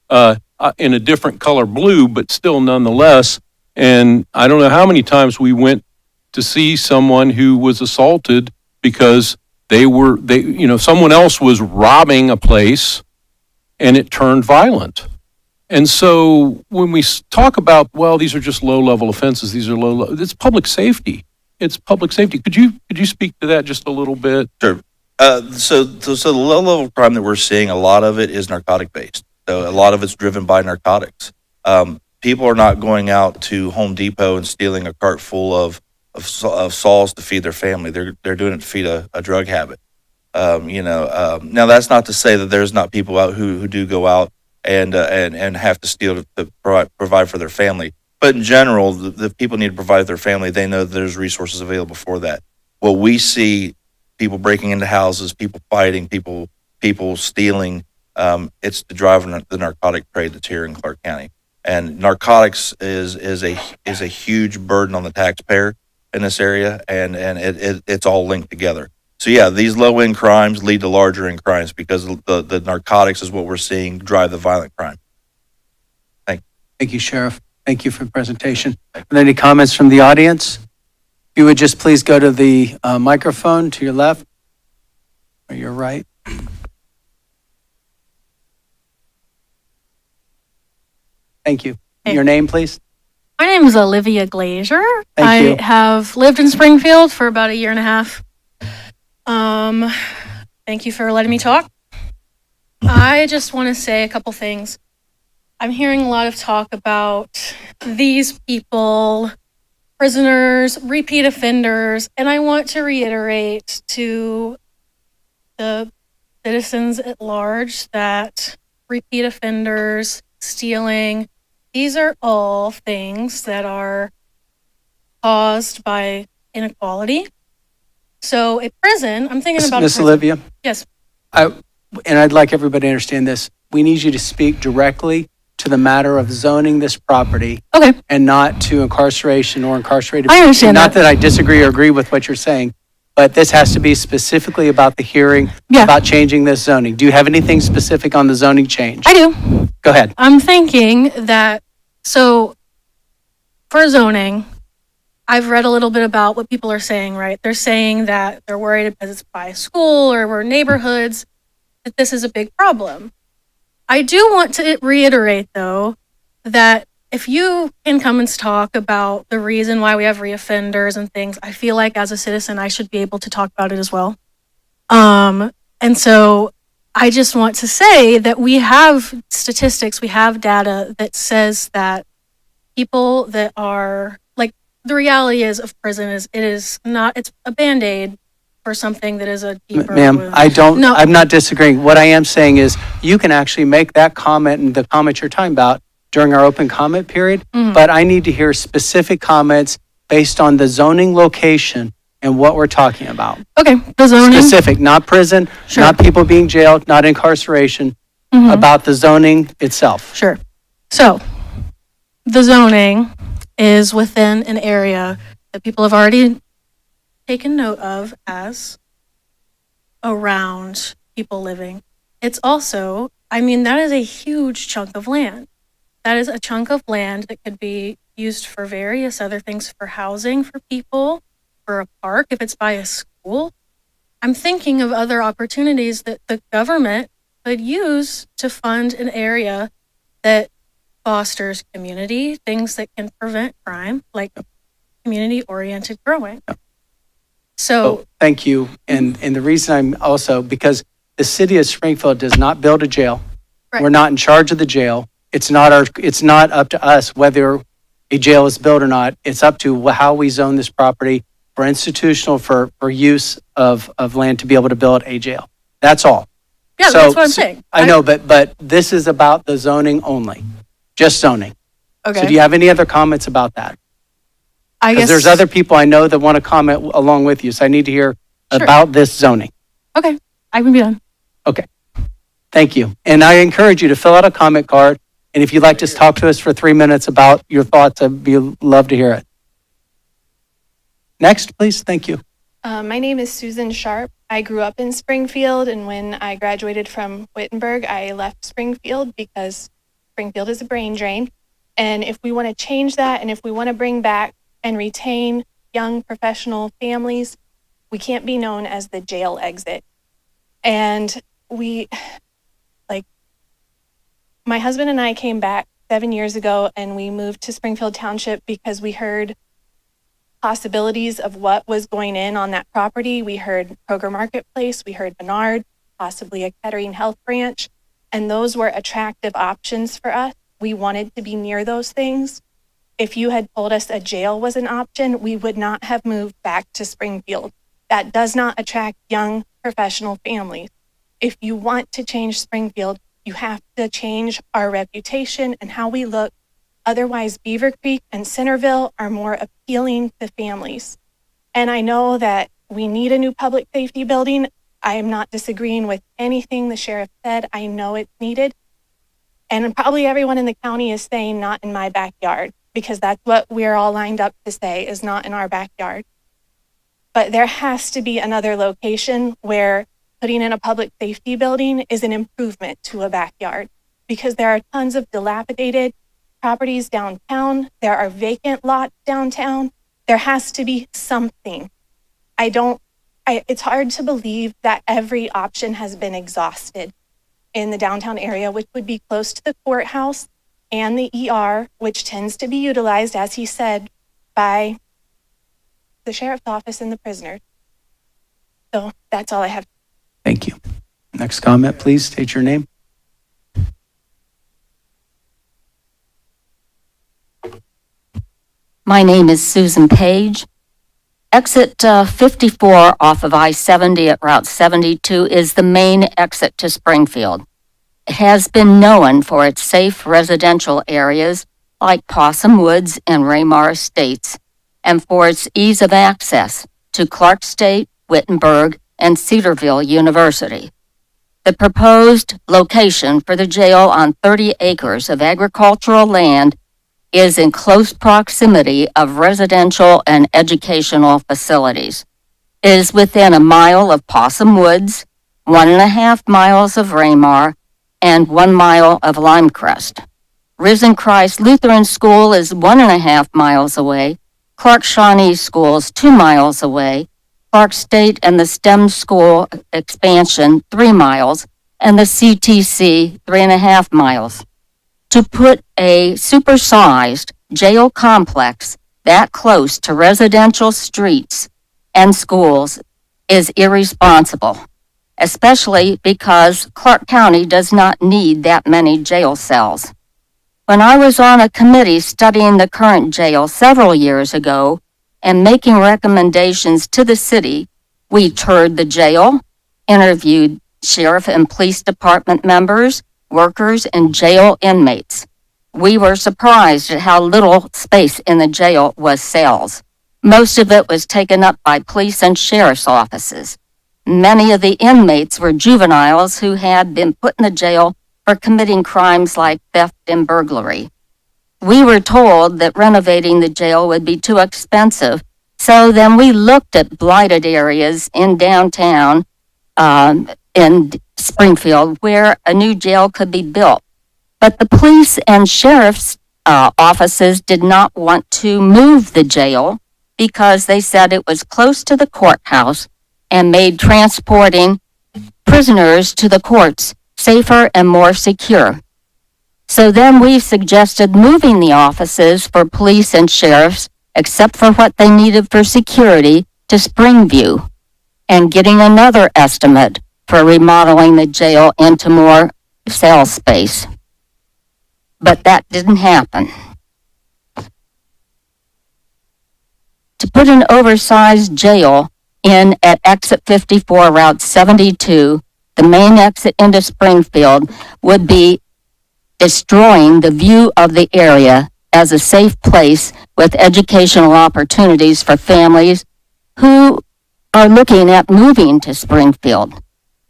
in a different color blue, but still nonetheless. And I don't know how many times we went to see someone who was assaulted because someone else was robbing a place and it turned violent. And so when we talk about, well, these are just low-level offenses, it's public safety. It's public safety. Could you speak to that just a little bit? Sure. So the low-level crime that we're seeing, a lot of it is narcotic-based. So a lot of it's driven by narcotics. People are not going out to Home Depot and stealing a cart full of saws to feed their family. They're doing it to feed a drug habit. Now that's not to say that there's not people out who do go out and have to steal to provide for their family. But in general, the people need to provide for their family. They know that there's resources available for that. Well, we see people breaking into houses, people fighting, people stealing. It's the driving the narcotic trade that's here in Clark County. And narcotics is a huge burden on the taxpayer in this area, and it's all linked together. So yeah, these low end crimes lead to larger end crimes because the narcotics is what we're seeing drive the violent crime. Thank you, Sheriff. Thank you for the presentation. Are there any comments from the audience? If you would just please go to the microphone to your left or your right. Thank you. Your name, please? My name is Olivia Glazier. Thank you. I have lived in Springfield for about 1.5 years. Thank you for letting me talk. I just want to say a couple things. I'm hearing a lot of talk about these people, prisoners, repeat offenders, and I want to reiterate to the citizens at large that repeat offenders, stealing, these are all things that are caused by inequality. So a prison, I'm thinking about Miss a prison. Olivia? Yes. And I'd like everybody to understand this. We need you to speak directly to the matter of zoning this property Okay, and not to incarceration or incarcerated. I understand Not that. that I disagree or agree with what you're saying, but this has to be specifically about the hearing, Yeah. about changing this zoning. Do you have anything specific on the zoning change? I do. Go ahead. I'm thinking that, so for zoning, I've read a little bit about what people are saying, right? They're saying that they're worried because it's by a school or we're neighborhoods, that this is a big problem. I do want to reiterate, though, that if you can come and talk about the reason why we have reoffenders and things, I feel like as a citizen, I should be able to talk about it as well. And so I just want to say that we have statistics, we have data that says that people that are like, the reality is of prison is it is not, it's a Band-Aid for something that is a deeper Ma'am, wound. No. I'm not disagreeing. What I am saying is you can actually make that comment and the comment you're talking about during our open comment period, but I need to hear specific comments based on the zoning location and what we're talking about. Okay, the zoning. Specific, not prison, Sure. not people being jailed, not incarceration, about the zoning itself. Sure. So, the zoning is within an area that people have already taken note of as around people living. It's also, I mean, that is a huge chunk of land. That is a chunk of land that could be used for various other things, for housing for people, for a park, if it's by a school. I'm thinking of other opportunities that the government could use to fund an area that fosters community, things that can prevent crime, like community-oriented growing. So, Oh, thank you. And the reason I'm also, because the city of Springfield does not build a jail. Right. We're not in charge of the jail. It's not up to us whether a jail is built or not. It's up to how we zone this property for institutional, for use of land to be able to build a jail. That's all. yeah, So- that's what I'm so- saying. I know, but this is about the zoning only, just zoning. Okay. So do you have any other comments about that? I Because guess there's other people I know that want to comment along with you, so I need to hear Sure. about this zoning. Okay, I can be done. Thank you. And I encourage you to fill out a comment card, and if you'd like to talk to us for 3 minutes about your thoughts, love to hear it. Next, please. Thank you. My name is Susan Sharp. I grew up in Springfield, and when I graduated from Wittenberg, I left Springfield because Springfield is a brain drain. And if we want to change that, and if we want to bring back and retain young professional families, we can't be known as the jail exit. And my husband and I came back 7 years ago, and we moved to Springfield Township because we heard possibilities of what was going in on that property. We heard Kroger Marketplace, we heard Menard, possibly a Kettering Health branch, and those were attractive options for us. We wanted to be near those things. If you had told us a jail was an option, we would not have moved back to Springfield. That does not attract young professional families. If you want to change Springfield, you have to change our reputation and how we look. Otherwise, Beaver Creek and Centerville are more appealing to families. And I know that we need a new public safety building. I am not disagreeing with anything the sheriff said. I know it's needed. And probably everyone in the county is saying not in my backyard, because that's what we're all lined up to say is not in our backyard. But there has to be another location where putting in a public safety building is an improvement to a backyard, because there are tons of dilapidated properties downtown. There are vacant lots downtown. There has to be something. It's hard to believe that every option has been exhausted in the downtown area, which would be close to the courthouse and the ER, which tends to be utilized, as he said, by the sheriff's office and the prisoners. So that's all I have. Thank you. Next comment, please. State your name. My name is Susan Page. Exit 54 off of I-70 at Route 72 is the main exit to Springfield. It has been known for its safe residential areas like Possum Woods and Raymar Estates, and for its ease of access to Clark State, Wittenberg, and Cedarville University. The proposed location for the jail on 30 acres of agricultural land is in close proximity of residential and educational facilities. It is within a mile of Possum Woods, 1.5 miles of Raymar, and 1 mile of Limecrest. Risen Christ Lutheran School is 1.5 miles away, Clark Shawnee School is 2 miles away, Clark State and the STEM School expansion 3 miles, and the CTC 3.5 miles. To put a supersized jail complex that close to residential streets and schools is irresponsible, especially because Clark County does not need that many jail cells. When I was on a committee studying the current jail several years ago and making recommendations to the city, we toured the jail, interviewed sheriff and police department members, workers, and jail inmates. We were surprised at how little space in the jail was cells. Most of it was taken up by police and sheriff's offices. Many of the inmates were juveniles who had been put in the jail for committing crimes like theft and burglary. We were told that renovating the jail would be too expensive, so then we looked at blighted areas in downtown in Springfield where a new jail could be built. But the police and sheriff's offices did not want to move the jail because they said it was close to the courthouse and made transporting prisoners to the courts safer and more secure. So then we suggested moving the offices for police and sheriffs, except for what they needed for security, to Springview, and getting another estimate for remodeling the jail into more cell space. But that didn't happen. To put an oversized jail in at exit 54, Route 72, the main exit into Springfield, would be destroying the view of the area as a safe place with educational opportunities for families who are looking at moving to Springfield.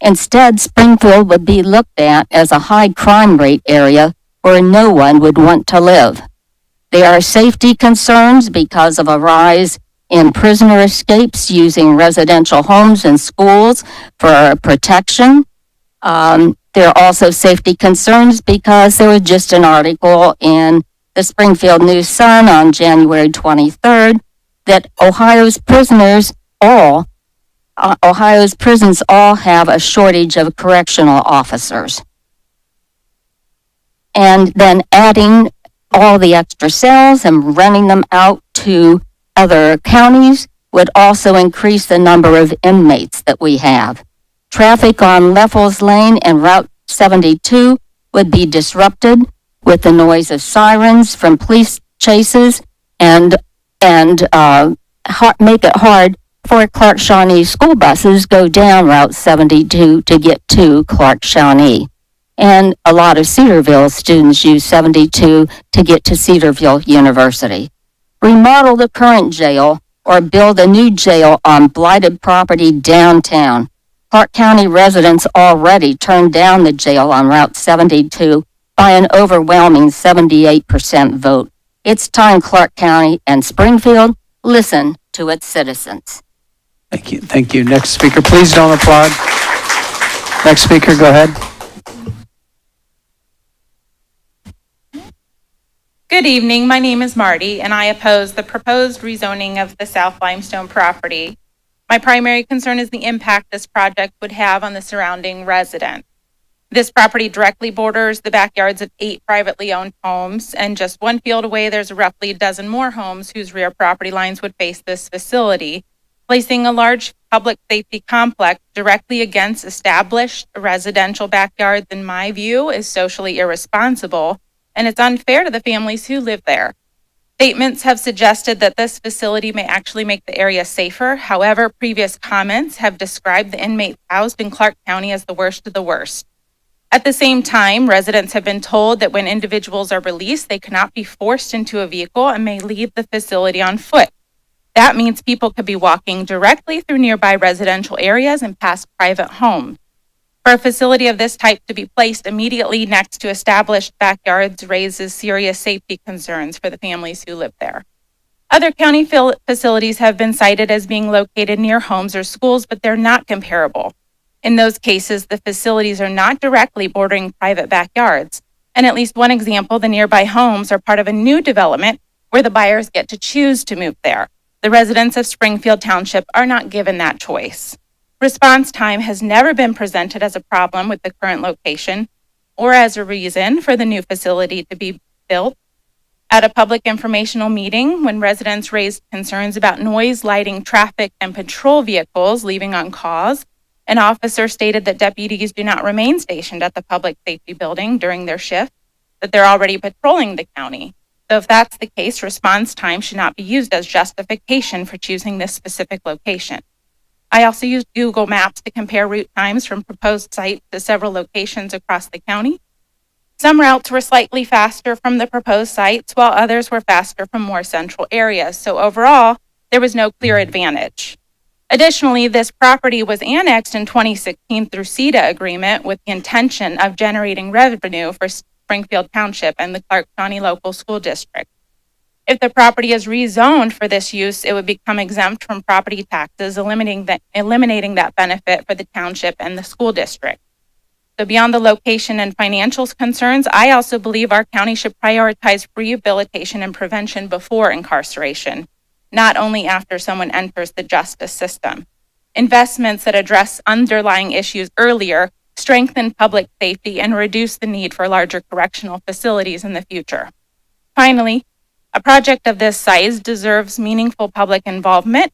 Instead, Springfield would be looked at as a high crime rate area where no one would want to live. There are safety concerns because of a rise in prisoner escapes using residential homes and schools for protection. There are also safety concerns because there was just an article in the Springfield News Sun on January 23rd that Ohio's prisons all have a shortage of correctional officers. And then adding all the extra cells and renting them out to other counties would also increase the number of inmates that we have. Traffic on Leffels Lane and Route 72 would be disrupted with the noise of sirens from police chases and make it hard for Clark Shawnee school buses go down Route 72 to get to Clark Shawnee. And a lot of Cedarville students use 72 to get to Cedarville University. Remodel the current jail or build a new jail on blighted property downtown. Clark County residents already turned down the jail on Route 72 by an overwhelming 78% vote. It's time Clark County and Springfield listen to its citizens. Thank you. Thank you. Next speaker, please don't applaud. Next speaker, go ahead. Good evening. My name is Marty, and I oppose the proposed rezoning of the South Limestone property. My primary concern is the impact this project would have on the surrounding residents. This property directly borders the backyards of 8 privately owned homes, and just 1 field away, there's roughly a dozen more homes whose rear property lines would face this facility. Placing a large public safety complex directly against established residential backyards, in my view, is socially irresponsible, and it's unfair to the families who live there. Statements have suggested that this facility may actually make the area safer. However, previous comments have described the inmates housed in Clark County as the worst of the worst. At the same time, residents have been told that when individuals are released, they cannot be forced into a vehicle and may leave the facility on foot. That means people could be walking directly through nearby residential areas and past private homes. For a facility of this type to be placed immediately next to established backyards raises serious safety concerns for the families who live there. Other county facilities have been cited as being located near homes or schools, but they're not comparable. In those cases, the facilities are not directly bordering private backyards. And at least one example, the nearby homes are part of a new development where the buyers get to choose to move there. The residents of Springfield Township are not given that choice. Response time has never been presented as a problem with the current location or as a reason for the new facility to be built. At a public informational meeting, when residents raised concerns about noise, lighting, traffic, and patrol vehicles leaving on cause, an officer stated that deputies do not remain stationed at the public safety building during their shift, that they're already patrolling the county. So if that's the case, response time should not be used as justification for choosing this specific location. I also used Google Maps to compare route times from proposed sites to several locations across the county. Some routes were slightly faster from the proposed sites, while others were faster from more central areas. So overall, there was no clear advantage. Additionally, this property was annexed in 2016 through CETA agreement with the intention of generating revenue for Springfield Township and the Clark County Local School District. If the property is rezoned for this use, it would become exempt from property taxes, eliminating that benefit for the township and the school district. So beyond the location and financial concerns, I also believe our county should prioritize rehabilitation and prevention before incarceration, not only after someone enters the justice system. Investments that address underlying issues earlier strengthen public safety and reduce the need for larger correctional facilities in the future. Finally, a project of this size deserves meaningful public involvement.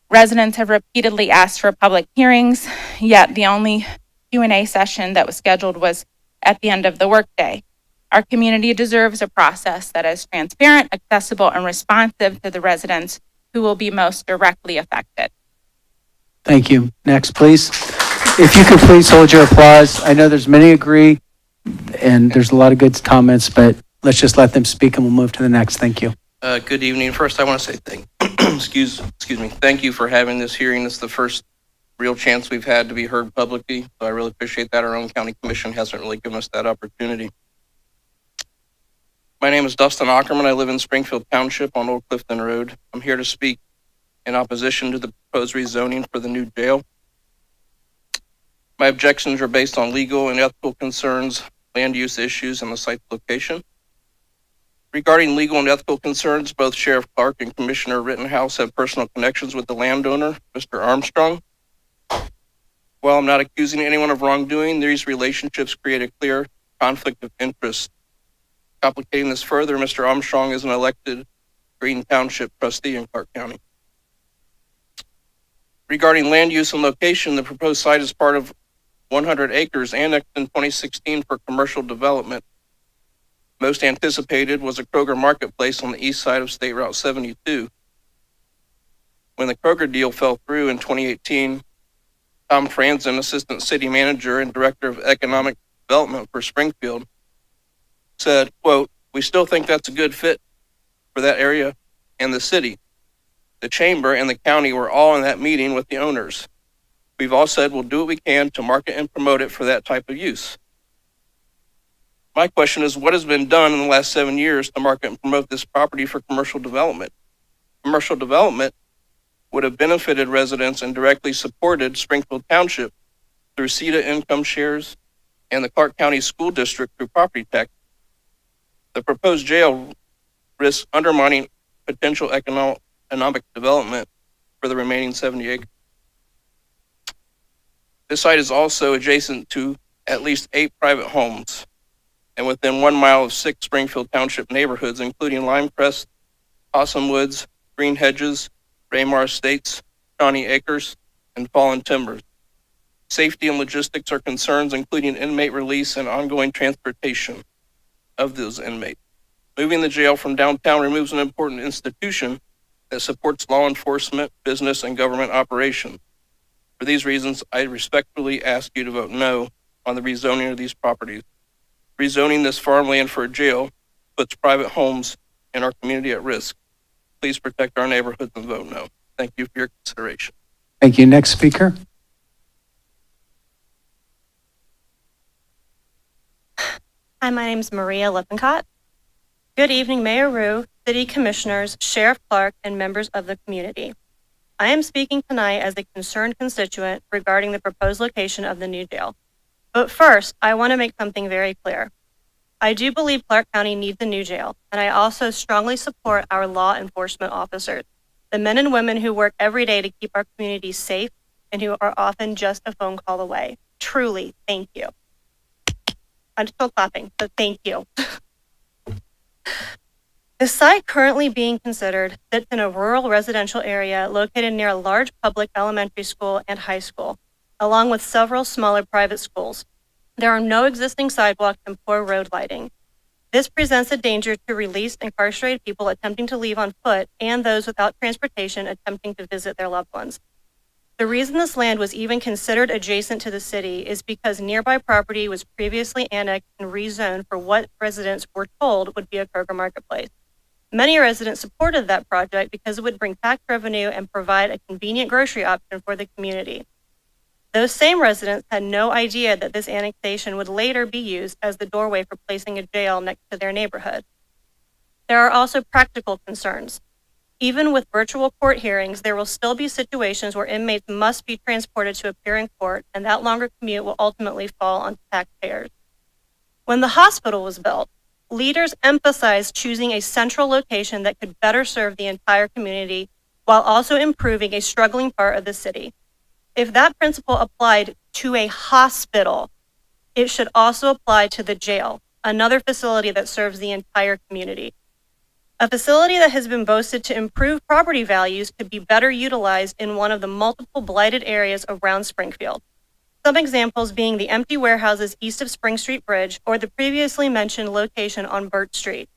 Residents have repeatedly asked for public hearings, yet the only Q&A session that was scheduled was at the end of the workday. Our community deserves a process that is transparent, accessible, and responsive to the residents who will be most directly affected. Thank you. Next, please. If you could please hold your applause. I know there's many agree, and there's a lot of good comments, but let's just let them speak and we'll move to the next. Thank you. Good evening. First, I want to say excuse me. Thank you for having this hearing. This is the first real chance we've had to be heard publicly, so I really appreciate that. Our own county commission hasn't really given us that opportunity. My name is Dustin Ackerman. I live in Springfield Township on Old Clifton Road. I'm here to speak in opposition to the proposed rezoning for the new jail. My objections are based on legal and ethical concerns, land use issues, and the site's location. Regarding legal and ethical concerns, both Sheriff Clark and Commissioner Rittenhouse have personal connections with the landowner, Mr. Armstrong. While I'm not accusing anyone of wrongdoing, these relationships create a clear conflict of interest. Complicating this further, Mr. Armstrong is an elected Green Township trustee in Clark County. Regarding land use and location, the proposed site is part of 100 acres annexed in 2016 for commercial development. Most anticipated was a Kroger marketplace on the east side of State Route 72. When the Kroger deal fell through in 2018, Tom Franzen, Assistant City Manager and Director of Economic Development for Springfield, said, quote, "We still think that's a good fit for that area and the city. The chamber and the county were all in that meeting with the owners. We've all said we'll do what we can to market and promote it for that type of use." My question is, what has been done in the last 7 years to market and promote this property for commercial development? Commercial development would have benefited residents and directly supported Springfield Township through CETA income shares and the Clark County School District through property tax. The proposed jail risks undermining potential economic development for the remaining 70 acres. This site is also adjacent to at least 8 private homes and within 1 mile of 6 Springfield Township neighborhoods, including Limecrest, Possum Woods, Green Hedges, Raymar Estates, Shawnee Acres, and Fallen Timbers. Safety and logistics are concerns, including inmate release and ongoing transportation of those inmates. Moving the jail from downtown removes an important institution that supports law enforcement, business, and government operations. For these reasons, I respectfully ask you to vote no on the rezoning of these properties. Rezoning this farmland for a jail puts private homes in our community at risk. Please protect our neighborhoods and vote no. Thank you for your consideration. Thank you. Next speaker. Hi, my name is Maria Lippincott. Good evening, Mayor Rue, City Commissioners, Sheriff Clark, and members of the community. I am speaking tonight as a concerned constituent regarding the proposed location of the new jail. But first, I want to make something very clear. I do believe Clark County needs a new jail, and I also strongly support our law enforcement officers, the men and women who work every day to keep our communities safe and who are often just a phone call away. Truly, thank you. I'm still clapping, but thank you. The site currently being considered sits in a rural residential area located near a large public elementary school and high school, along with several smaller private schools. There are no existing sidewalks and poor road lighting. This presents a danger to released incarcerated people attempting to leave on foot and those without transportation attempting to visit their loved ones. The reason this land was even considered adjacent to the city is because nearby property was previously annexed and rezoned for what residents were told would be a Kroger marketplace. Many residents supported that project because it would bring tax revenue and provide a convenient grocery option for the community. Those same residents had no idea that this annexation would later be used as the doorway for placing a jail next to their neighborhood. There are also practical concerns. Even with virtual court hearings, there will still be situations where inmates must be transported to appear in court, and that longer commute will ultimately fall on taxpayers. When the hospital was built, leaders emphasized choosing a central location that could better serve the entire community while also improving a struggling part of the city. If that principle applied to a hospital, it should also apply to the jail, another facility that serves the entire community. A facility that has been boasted to improve property values could be better utilized in one of the multiple blighted areas around Springfield. Some examples being the empty warehouses east of Spring Street Bridge or the previously mentioned location on Burt Street.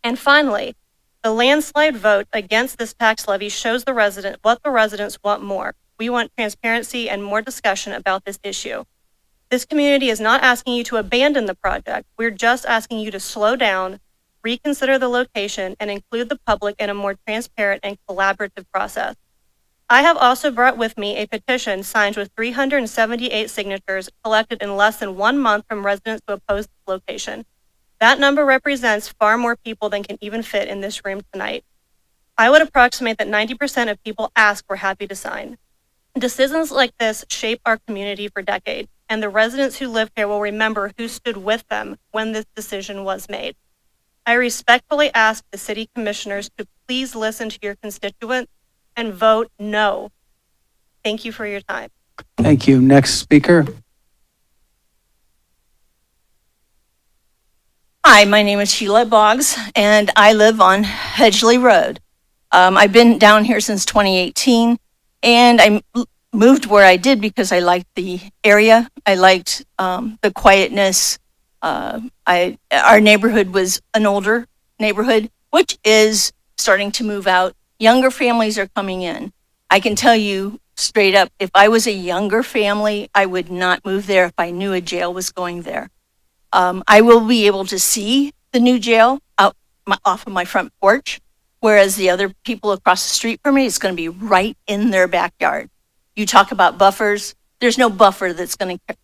And finally, the landslide vote against this tax levy shows what the residents want more. We want transparency and more discussion about this issue. This community is not asking you to abandon the project. We're just asking you to slow down, reconsider the location, and include the public in a more transparent and collaborative process. I have also brought with me a petition signed with 378 signatures collected in less than 1 month from residents who oppose this location. That number represents far more people than can even fit in this room tonight. I would approximate that 90% of people asked were happy to sign. Decisions like this shape our community for decades, and the residents who live here will remember who stood with them when this decision was made. I respectfully ask the city commissioners to please listen to your constituents and vote no. Thank you for your time. Thank you. Next speaker. Hi, my name is Sheila Boggs, and I live on Hedgley Road. I've been down here since 2018, and I moved where I did because I liked the area. I liked the quietness. Our neighborhood was an older neighborhood, which is starting to move out. Younger families are coming in. I can tell you straight up, if I was a younger family, I would not move there if I knew a jail was going there. I will be able to see the new jail off of my front porch, whereas the other people across the street from me, it's going to be right in their backyard. You talk about buffers. There's no buffer that's going to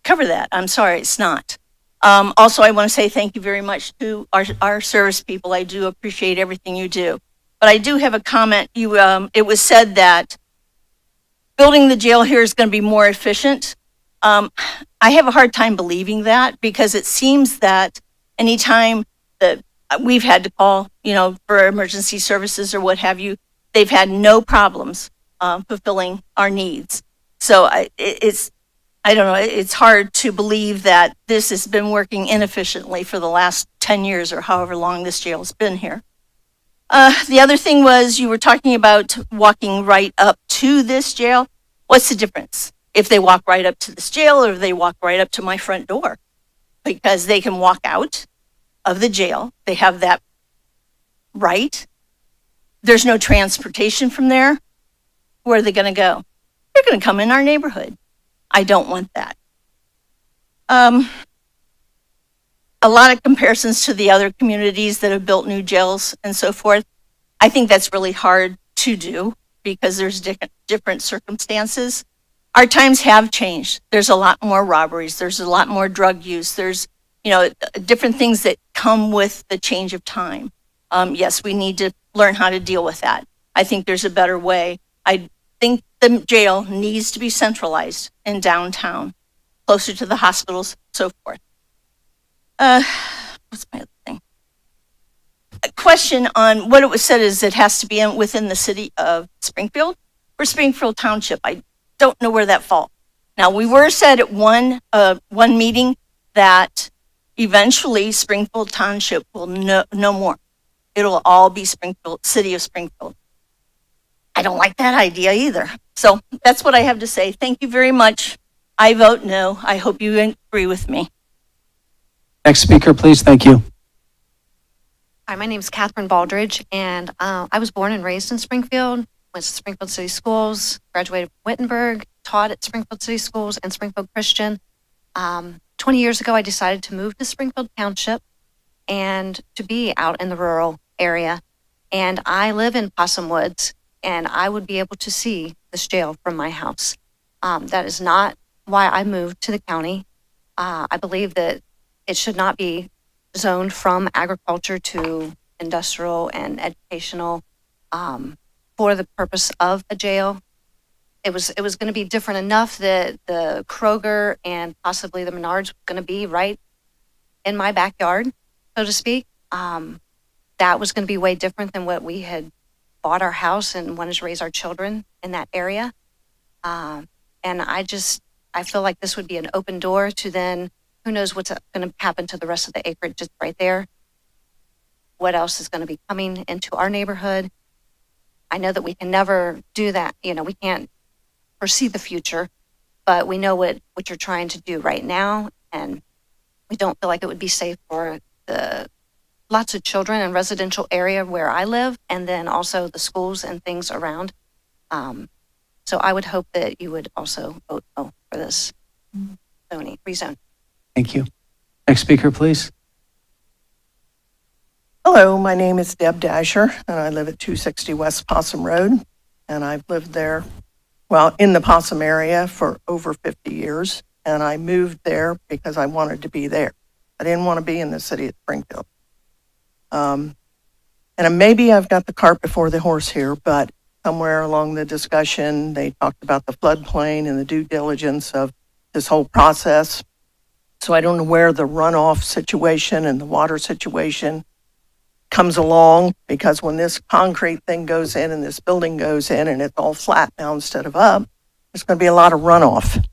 cover that. I'm sorry, it's not. Also, I want to say thank you very much to our service people. I do appreciate everything you do. But I do have a comment. It was said that building the jail here is going to be more efficient. I have a hard time believing that because it seems that anytime that we've had to call, for emergency services or what have you, they've had no problems fulfilling our needs. So I don't know, it's hard to believe that this has been working inefficiently for the last 10 years or however long this jail has been here. The other thing was you were talking about walking right up to this jail. What's the difference if they walk right up to this jail or if they walk right up to my front door? Because they can walk out of the jail. They have that right. There's no transportation from there. Where are they going to go? They're going to come in our neighborhood. I don't want that. A lot of comparisons to the other communities that have built new jails and so forth. I think that's really hard to do because there's different circumstances. Our times have changed. There's a lot more robberies. There's a lot more drug use. There's different things that come with the change of time. Yes, we need to learn how to deal with that. I think there's a better way. I think the jail needs to be centralized in downtown, closer to the hospitals, so forth. What's my other thing? A question on what it was said is it has to be within the city of Springfield or Springfield Township. I don't know where that falls. Now, we were said at one meeting that eventually Springfield Township will no more. It'll all be Springfield, city of Springfield. I don't like that idea either. So that's what I have to say. Thank you very much. I vote no. I hope you agree with me. Next speaker, please. Thank you. Hi, my name is Catherine Baldridge, and I was born and raised in Springfield, went to Springfield City Schools, graduated from Wittenberg, taught at Springfield City Schools and Springfield Christian. 20 years ago, I decided to move to Springfield Township and to be out in the rural area. And I live in Possum Woods, and I would be able to see this jail from my house. That is not why I moved to the county. I believe that it should not be zoned from agriculture to industrial and educational for the purpose of a jail. It was going to be different enough that the Kroger and possibly the Menards were going to be right in my backyard, so to speak. That was going to be way different than what we had bought our house and wanted to raise our children in that area. And I feel like this would be an open door to then, who knows what's going to happen to the rest of the acreage just right there. What else is going to be coming into our neighborhood? I know that we can never do that. We can't foresee the future, but we know what you're trying to do right now. And we don't feel like it would be safe for the lots of children in residential area where I live, and then also the schools and things around. So I would hope that you would also vote no for this rezone. Thank you. Next speaker, please. Hello, my name is Deb Dasher, and I live at 260 West Possum Road, and I've lived there, in the Possum area for over 50 years, and I moved there because I wanted to be there. I didn't want to be in the city of Springfield. And maybe I've got the cart before the horse here, but somewhere along the discussion, they talked about the floodplain and the due diligence of this whole process. So I don't know where the runoff situation and the water situation comes along, because when this concrete thing goes in and this building goes in and it's all flat now instead of up, there's going to be a lot of runoff.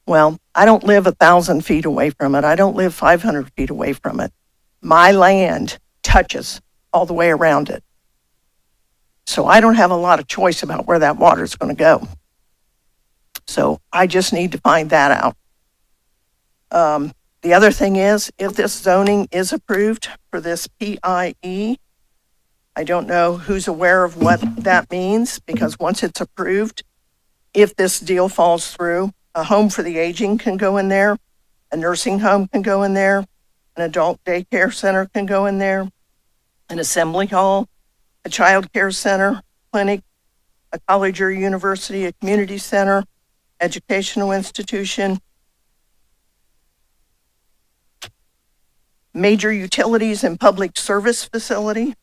Well, I don't live 1,000 feet away from it. I don't live 500 feet away from it. My land touches all the way around it. So I don't have a lot of choice about where that water is going to go. So I just need to find that out. The other thing is, if this zoning is approved for this PIE, I don't know who's aware of what that means, because once it's approved, if this deal falls through, a home for the aging can go in there, a nursing home can go in there, an adult daycare center can go in there, an assembly hall, a child care center, clinic, a college or university, a community center, educational institution, major utilities and public service facility,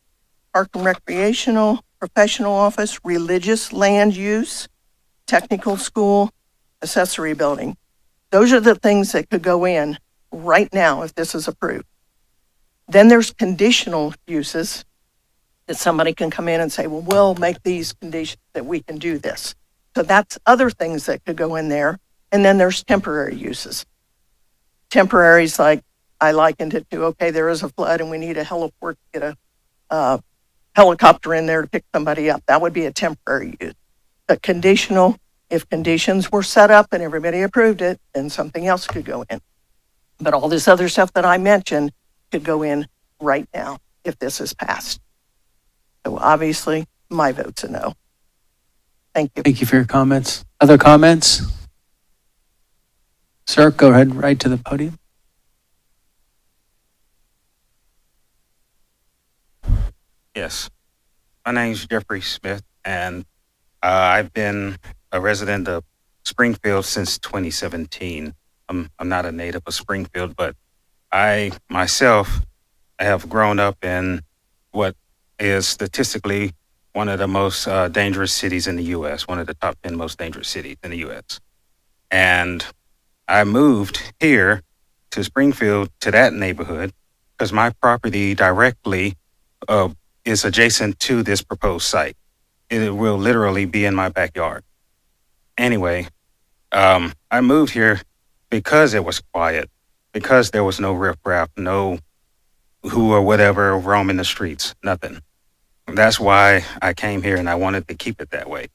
park and recreational, professional office, religious land use, technical school, accessory building. Those are the things that could go in right now if this is approved. Then there's conditional uses that somebody can come in and say, well, we'll make these conditions that we can do this. So that's other things that could go in there. And then there's temporary uses. Temporaries, like I likened it to, okay, there is a flood and we need a heliport to get a helicopter in there to pick somebody up. That would be a temporary use. But conditional, if conditions were set up and everybody approved it, then something else could go in. But all this other stuff that I mentioned could go in right now if this is passed. So obviously, my vote's a no. Thank you. Thank you for your comments. Other comments? Sir, go ahead right to the podium. Yes. My name's Jeffrey Smith, and I've been a resident of Springfield since 2017. I'm not a native of Springfield, but I myself have grown up in what is statistically one of the most dangerous cities in the U.S., one of the top 10 most dangerous cities in the U.S. And I moved here to Springfield, to that neighborhood, because my property directly is adjacent to this proposed site. It will literally be in my backyard. Anyway, I moved here because it was quiet, because there was no riffraff, no who or whatever roaming the streets, nothing. That's why I came here, and I wanted to keep it that way.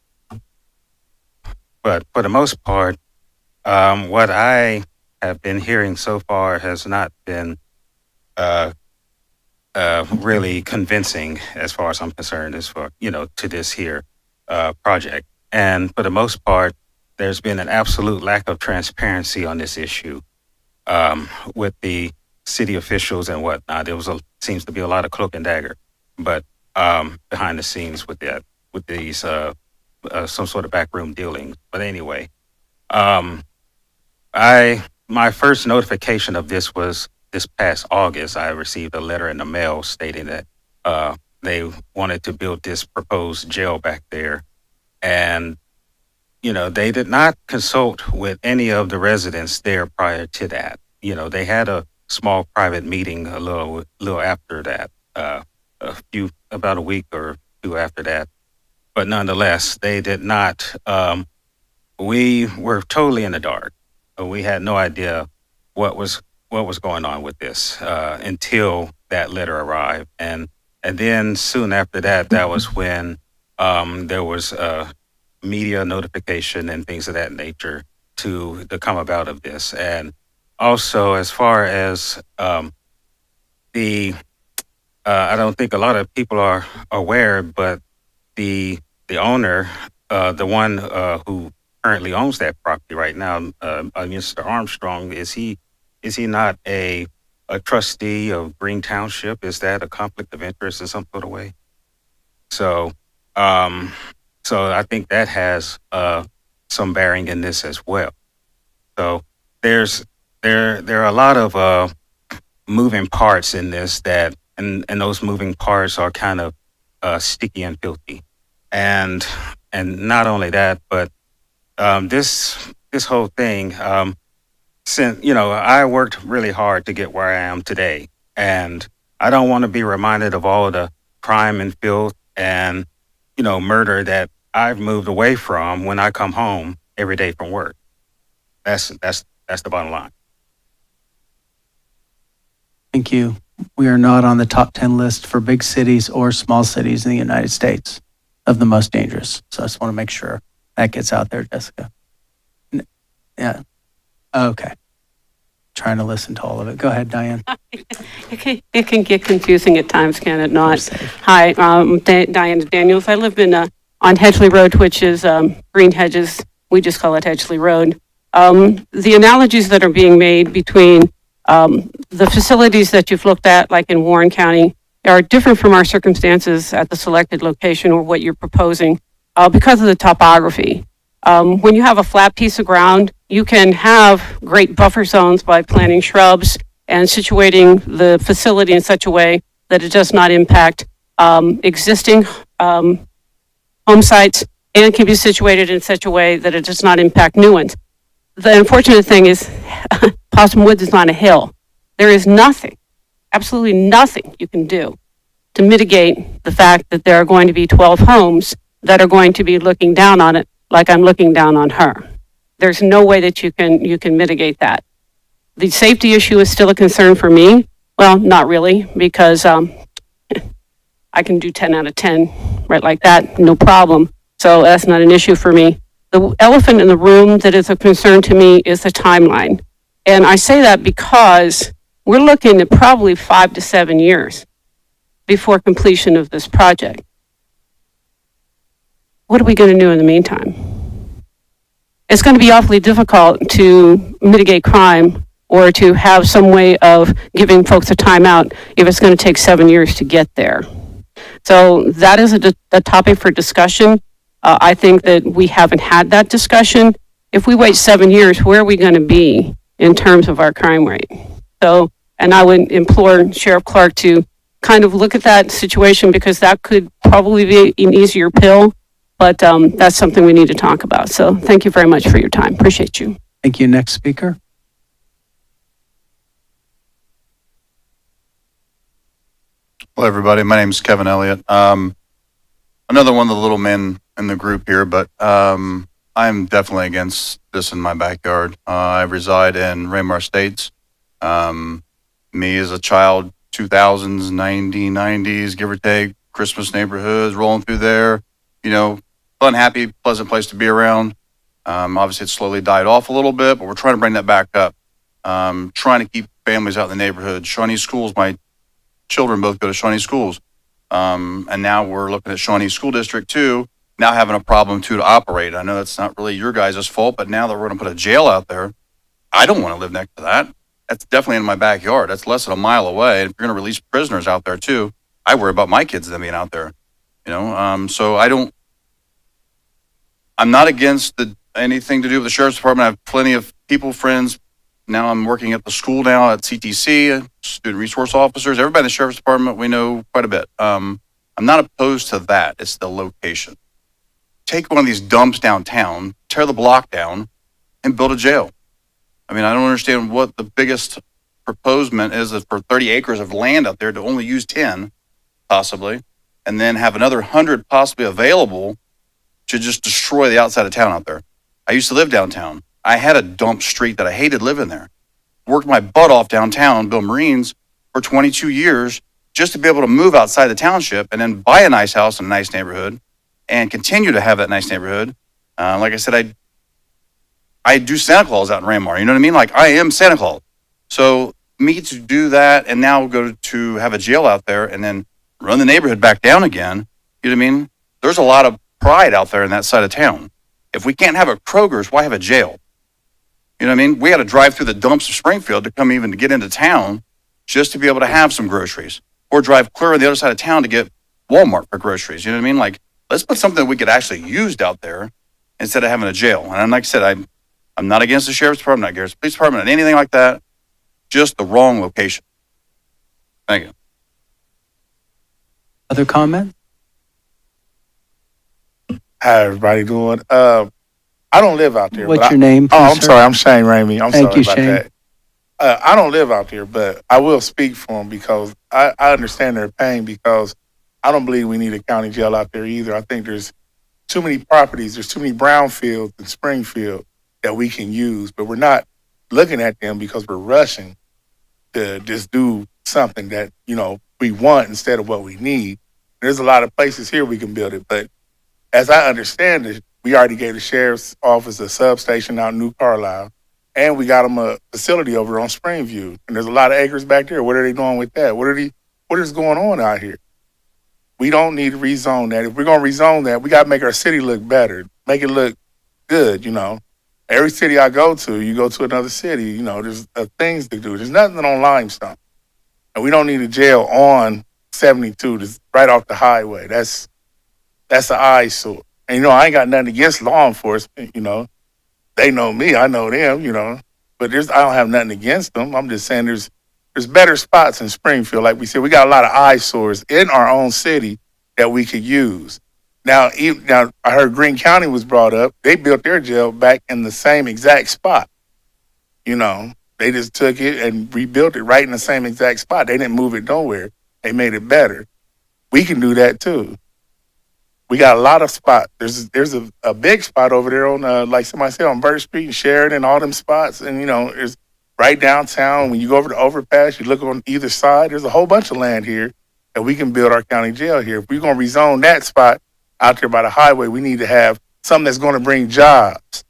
But for the most part, what I have been hearing so far has not been really convincing, as far as I'm concerned, as far, to this here project. And for the most part, there's been an absolute lack of transparency on this issue with the city officials and whatnot. Seems to be a lot of cloak and dagger, but behind the scenes with these some sort of backroom dealings. But anyway, my first notification of this was this past August. I received a letter in the mail stating that they wanted to build this proposed jail back there, and they did not consult with any of the residents there prior to that. They had a small private meeting a little after that, about a week or two after that. But nonetheless, they did not. We were totally in the dark. We had no idea what was going on with this until that letter arrived, and then soon after that, that was when there was media notification and things of that nature to come about of this. And also, as far as I don't think a lot of people are aware, but the owner, the one who currently owns that property right now, Mr. Armstrong, is he not a trustee of Green Township? Is that a conflict of interest in some sort of way? So I think that has some bearing in this as well. So there are a lot of moving parts in this and those moving parts are kind of sticky and filthy. And not only that, but this whole thing, since I worked really hard to get where I am today, and I don't want to be reminded of all the crime and filth and murder that I've moved away from when I come home every day from work. That's the bottom line. Thank you. We are not on the top 10 list for big cities or small cities in the United States of the most dangerous. So I just want to make sure that gets out there, Jessica. Yeah. Okay. Trying to listen to all of it. Go ahead, Diane. It can get confusing at times, can it not? Hi, Diana Daniels. I live on Hedgley Road, which is Green Hedges. We just call it Hedgley Road. The analogies that are being made between the facilities that you've looked at, like in Warren County, are different from our circumstances at the selected location or what you're proposing because of the topography. When you have a flat piece of ground, you can have great buffer zones by planting shrubs and situating the facility in such a way that it does not impact existing home sites, and can be situated in such a way that it does not impact new ones. The unfortunate thing is Possum Woods is on a hill. There is nothing, absolutely nothing you can do to mitigate the fact that there are going to be 12 homes that are going to be looking down on it like I'm looking down on her. There's no way that you can mitigate that. The safety issue is still a concern for me. Well, not really, because I can do 10 out of 10 right like that, no problem. So that's not an issue for me. The elephant in the room that is a concern to me is the timeline. And I say that because we're looking at probably 5 to 7 years before completion of this project. What are we going to do in the meantime? It's going to be awfully difficult to mitigate crime or to have some way of giving folks a timeout if it's going to take 7 years to get there. So that is a topic for discussion. I think that we haven't had that discussion. If we wait 7 years, where are we going to be in terms of our crime rate? So And I would implore Sheriff Clark to kind of look at that situation because that could probably be an easier pill, but that's something we need to talk about. So thank you very much for your time. Appreciate you. Thank you. Next speaker. Hello, everybody. My name is Kevin Elliott. Another one of the little men in the group here, but I'm definitely against this in my backyard. I reside in Raymar Estates. Me as a child, 2000s, 90s, give or take, Christmas neighborhoods, rolling through there. You know, fun, happy, pleasant place to be around. Obviously, it slowly died off a little bit, but we're trying to bring that back up. Trying to keep families out in the neighborhood. Shawnee Schools, my children both go to Shawnee Schools. And now we're looking at Shawnee School District 2, now having a problem too to operate. I know that's not really your guys' fault, but now that we're going to put a jail out there, I don't want to live next to that. That's definitely in my backyard. That's less than a mile away. And if you're going to release prisoners out there too, I worry about my kids them being out there. You know, so I'm not against anything to do with the Sheriff's Department. I have plenty of people, friends. Now I'm working at the school now at CTC, student resource officers. Everybody in the Sheriff's Department, we know quite a bit. I'm not opposed to that. It's the location. Take one of these dumps downtown, tear the block down, and build a jail. I mean, I don't understand what the biggest proposement is for 30 acres of land out there to only use 10, possibly, and then have another 100 possibly available to just destroy the outside of town out there. I used to live downtown. I had a dump street that I hated living there. Worked my butt off downtown, Bill Marines, for 22 years just to be able to move outside the township and then buy a nice house in a nice neighborhood and continue to have that nice neighborhood. Like I said, I do Santa Claus out in Raymar. You know what I mean? Like, I am Santa Claus. So me to do that and now go to have a jail out there and then run the neighborhood back down again, you know what I mean? There's a lot of pride out there in that side of town. If we can't have a Kroger's, why have a jail? You know what I mean? We had to drive through the dumps of Springfield to come even to get into town just to be able to have some groceries, or drive clear on the other side of town to get Walmart for groceries. You know what I mean? Like, let's put something that we could actually use out there instead of having a jail. And like I said, I'm not against the Sheriff's Department, not against the Police Department, anything like that. Just the wrong location. Thank you. Other comments? How everybody doing? I don't live out there. What's but your name, Oh, please, I'm sir? sorry. I'm Shane Ramey. I'm Thank sorry you, about Shane. that. I don't live out there, but I will speak for them because I understand their pain because I don't believe we need a county jail out there either. I think there's too many properties, there's too many brownfields in Springfield that we can use, but we're not looking at them because we're rushing to just do something that, you know, we want instead of what we need. There's a lot of places here we can build it, but as I understand it, we already gave the sheriff's office a substation out in New Carlisle, and we got them a facility over on Springview. And there's a lot of acres back there. What are they doing with that? What is going on out here? We don't need to rezone that. If we're going to rezone that, we got to make our city look better, make it look good, you know. Every city I go to, you go to another city, you know, there's things to do. There's nothing on Limestone. And we don't need a jail on 72, just right off the highway. That's an eyesore. And, you know, I ain't got nothing against law enforcement, you know. They know me, I know them, you know. But I don't have nothing against them. I'm just saying there's better spots in Springfield. Like we said, we got a lot of eyesores in our own city that we could use. Now, I heard Greene County was brought up. They built their jail back in the same exact spot. You know, they just took it and rebuilt it right in the same exact spot. They didn't move it nowhere. They made it better. We can do that too. We got a lot of spots. There's a big spot over there on, like somebody said, on Birch Street and Sheridan, all them spots. And, you know, it's right downtown. When you go over the overpass, you look on either side, there's a whole bunch of land here that we can build our county jail here. If we're going to rezone that spot out there by the highway, we need to have something that's going to bring jobs,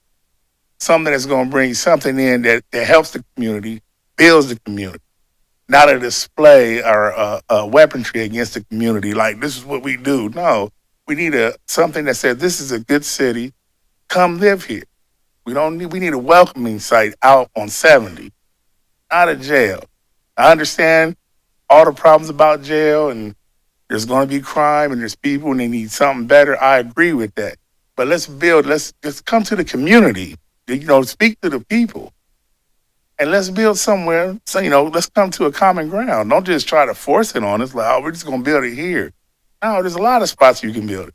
something that's going to bring something in that helps the community, builds the community, not a display or a weaponry against the community. Like, this is what we do. No. We need something that says this is a good city. Come live here. We need a welcoming site out on 70, not a jail. I understand all the problems about jail and there's going to be crime and there's people and they need something better. I agree with that. But let's come to the community, you know, speak to the people and let's build somewhere. So, let's come to a common ground. Don't just try to force it on us. Like, oh, we're just going to build it here. No, there's a lot of spots you can build it.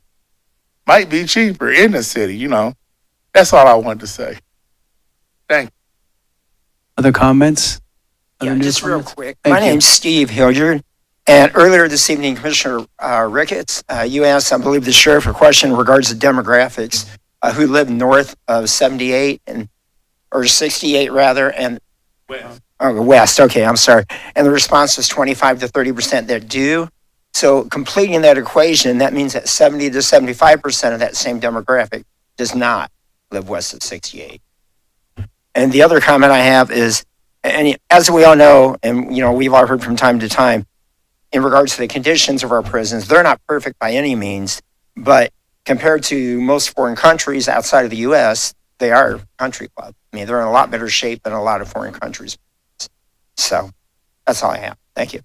Might be cheaper in the city, That's all I wanted to say. Thank you. Other comments? Yeah, Other new just real comments? quick. Thank My you. name's Steve Hilliard. And earlier this evening, Commissioner Ricketts, you asked, I believe, the sheriff a question in regards to demographics, who live north of 78 or 68 rather, and west. Okay, I'm sorry. And the response was 25 to 30% that do. So completing that equation, that means that 70 to 75% of that same demographic does not live west of 68. And the other comment I have is, and as we all know, and we've all heard from time to time, in regards to the conditions of our prisons, they're not perfect by any means, but compared to most foreign countries outside of the U.S., they are country club. I mean, they're in a lot better shape than a lot of foreign countries. So that's all I have. Thank you.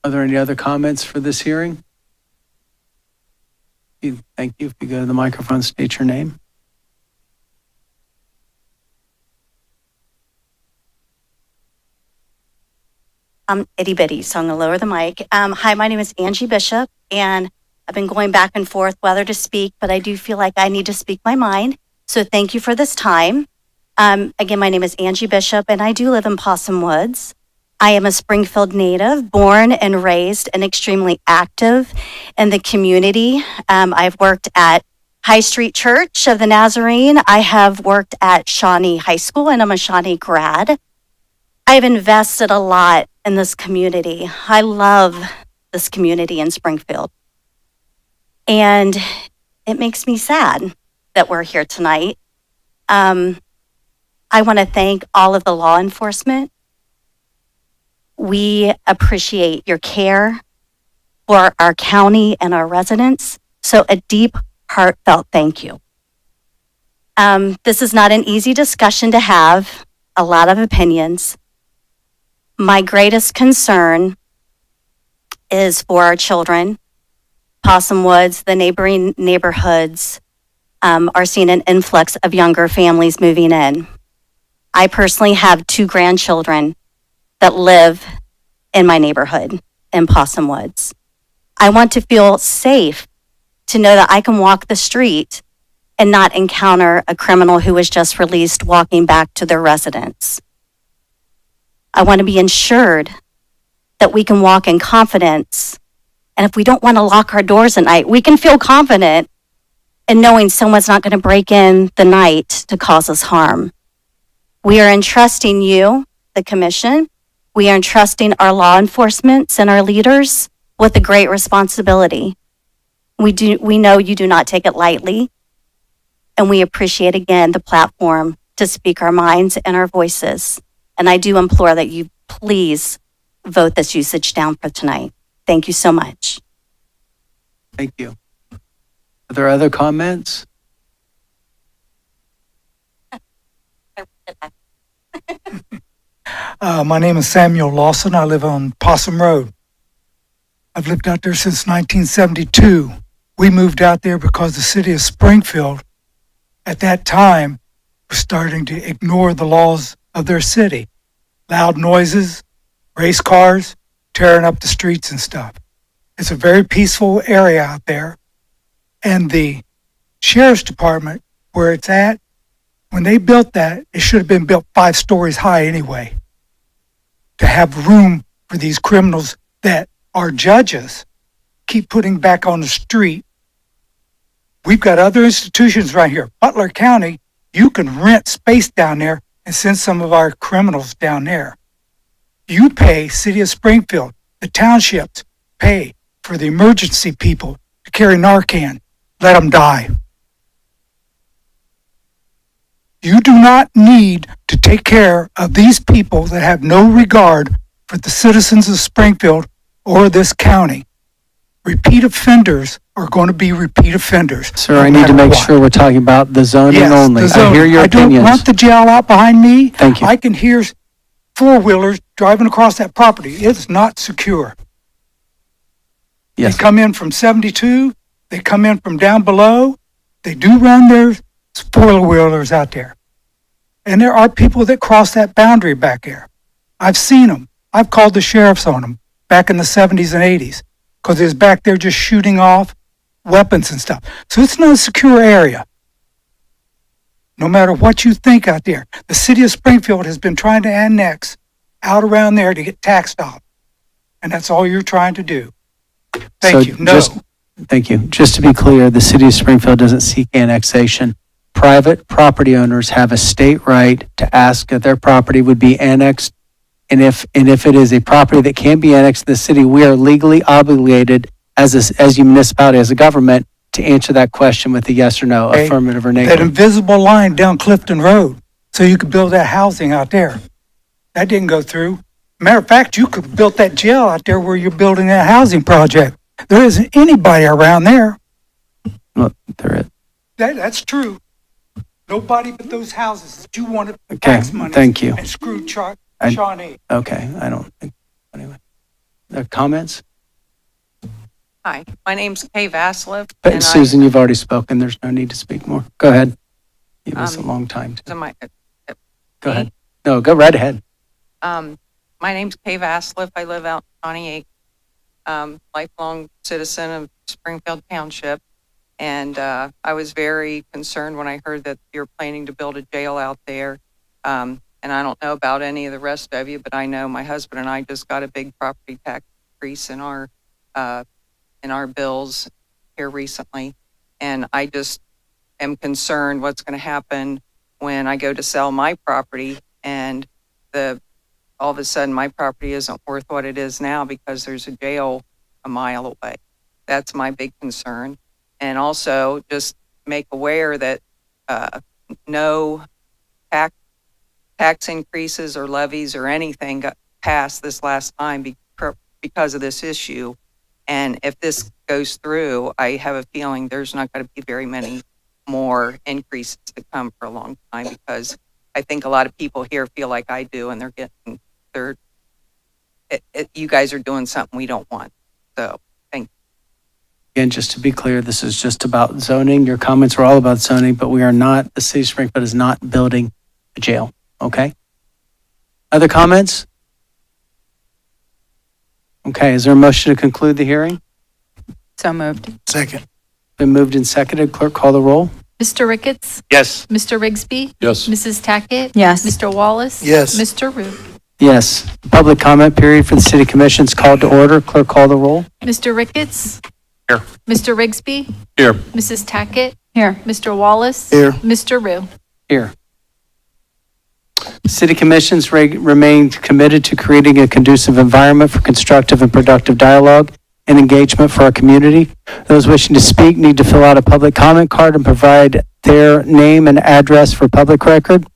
Are there any other comments for this hearing? Thank you. If you go to the microphone, state your name. I'm itty bitty, so I'm gonna lower the mic. Hi, my name is Angie Bishop, and I've been going back and forth whether to speak, but I do feel like I need to speak my mind. So thank you for this time. Again, my name is Angie Bishop, and I do live in Possum Woods. I am a Springfield native, born and raised and extremely active in the community. I've worked at High Street Church of the Nazarene. I have worked at Shawnee High School, and I'm a Shawnee grad. I've invested a lot in this community. I love this community in Springfield. And it makes me sad that we're here tonight. I want to thank all of the law enforcement. We appreciate your care for our county and our residents. So a deep, heartfelt thank you. This is not an easy discussion to have, a lot of opinions. My greatest concern is for our children. Possum Woods, the neighboring neighborhoods are seeing an influx of younger families moving in. I personally have 2 grandchildren that live in my neighborhood in Possum Woods. I want to feel safe to know that I can walk the street and not encounter a criminal who was just released walking back to their residence. I want to be ensured that we can walk in confidence. And if we don't want to lock our doors at night, we can feel confident in knowing someone's not going to break in the night to cause us harm. We are entrusting you, the commission. We are entrusting our law enforcement and our leaders with a great responsibility. We know you do not take it lightly. And we appreciate again the platform to speak our minds and our voices. And I do implore that you please vote this usage down for tonight. Thank you so much. Thank you. Are there other comments? My name is Samuel Lawson. I live on Possum Road. I've lived out there since 1972. We moved out there because the city of Springfield at that time was starting to ignore the laws of their city. Loud noises, race cars, tearing up the streets and stuff. It's a very peaceful area out there. And the sheriff's department, where it's at, when they built that, it should have been built 5 stories high anyway, to have room for these criminals that our judges keep putting back on the street. We've got other institutions right here. Butler County, you can rent space down there and send some of our criminals down there. You pay, City of Springfield, the townships pay for the emergency people to carry Narcan. Let them die. You do not need to take care of these people that have no regard for the citizens of Springfield or this county. Repeat offenders are going to be repeat offenders. Sir, I need to make sure we're talking about the zoning Yes, only. the zoning. I hear your I don't opinions. want the jail out behind me. Thank you. I can hear 4-wheelers driving across that property. It's not secure. Yes. They come in from 72. They come in from down below. They do run their four-wheelers out there. And there are people that cross that boundary back there. I've seen them. I've called the sheriffs on them back in the 70s and 80s because they was back there just shooting off weapons and stuff. So it's not a secure area. No matter what you think out there, the city of Springfield has been trying to annex out around there to get tax dollars. And that's all you're trying to do. Thank you. No. Thank you. Just to be clear, the city of Springfield doesn't seek annexation. Private property owners have a state right to ask that their property would be annexed. And if it is a property that can be annexed to the city, we are legally obligated as a municipality, as a government, to answer that question with a yes or no, Okay. affirmative or That negative. invisible line down Clifton Road, so you could build that housing out there. That didn't go through. Matter of fact, you could have built that jail out there where you're building that housing project. There isn't anybody around there. Look, there is. That's true. Nobody but those houses that you wanted Okay, tax money. thank you. And screwed I- Shawnee. Okay, I don't think, anyway. Comments? Hi, my name's Kay Vasiliv. But Susan, you've already spoken. There's no need to speak more. Go ahead. Give us a long time. Go ahead. No, go right ahead. My name's Kay Vasiliv. I live out in Shawnee, lifelong citizen of Springfield Township. And I was very concerned when I heard that you're planning to build a jail out there. And I don't know about any of the rest of you, but I know my husband and I just got a big property tax increase in our bills here recently. And I just am concerned what's going to happen when I go to sell my property and all of a sudden my property isn't worth what it is now because there's a jail a mile away. That's my big concern. And also just make aware that no tax increases or levies or anything got passed this last time because of this issue. And if this goes through, I have a feeling there's not going to be very many more increases to come for a long time because I think a lot of people here feel like I do, and you guys are doing something we don't want. So, thank you. Again, just to be clear, this is just about zoning. Your comments were all about zoning, but we are not, the city of Springfield is not building a jail, okay? Other comments? Okay, is there a motion to conclude the hearing? So moved. Second. Been moved and seconded. Clerk, call the roll. Mr. Ricketts? Yes. Mr. Rigsby? Yes. Mrs. Tackett? Yes. Mr. Wallace? Yes. Mr. Rue? Yes. Public comment period for the city commission is called to order. Clerk, call the roll. Mr. Ricketts? Here. Mr. Rigsby? Here. Mrs. Tackett? Here. Mr. Wallace? Here. Mr. Rue? Here. City commissions remain committed to creating a conducive environment for constructive and productive dialogue and engagement for our community. Those wishing to speak need to fill out a public comment card and provide their name and address for public record.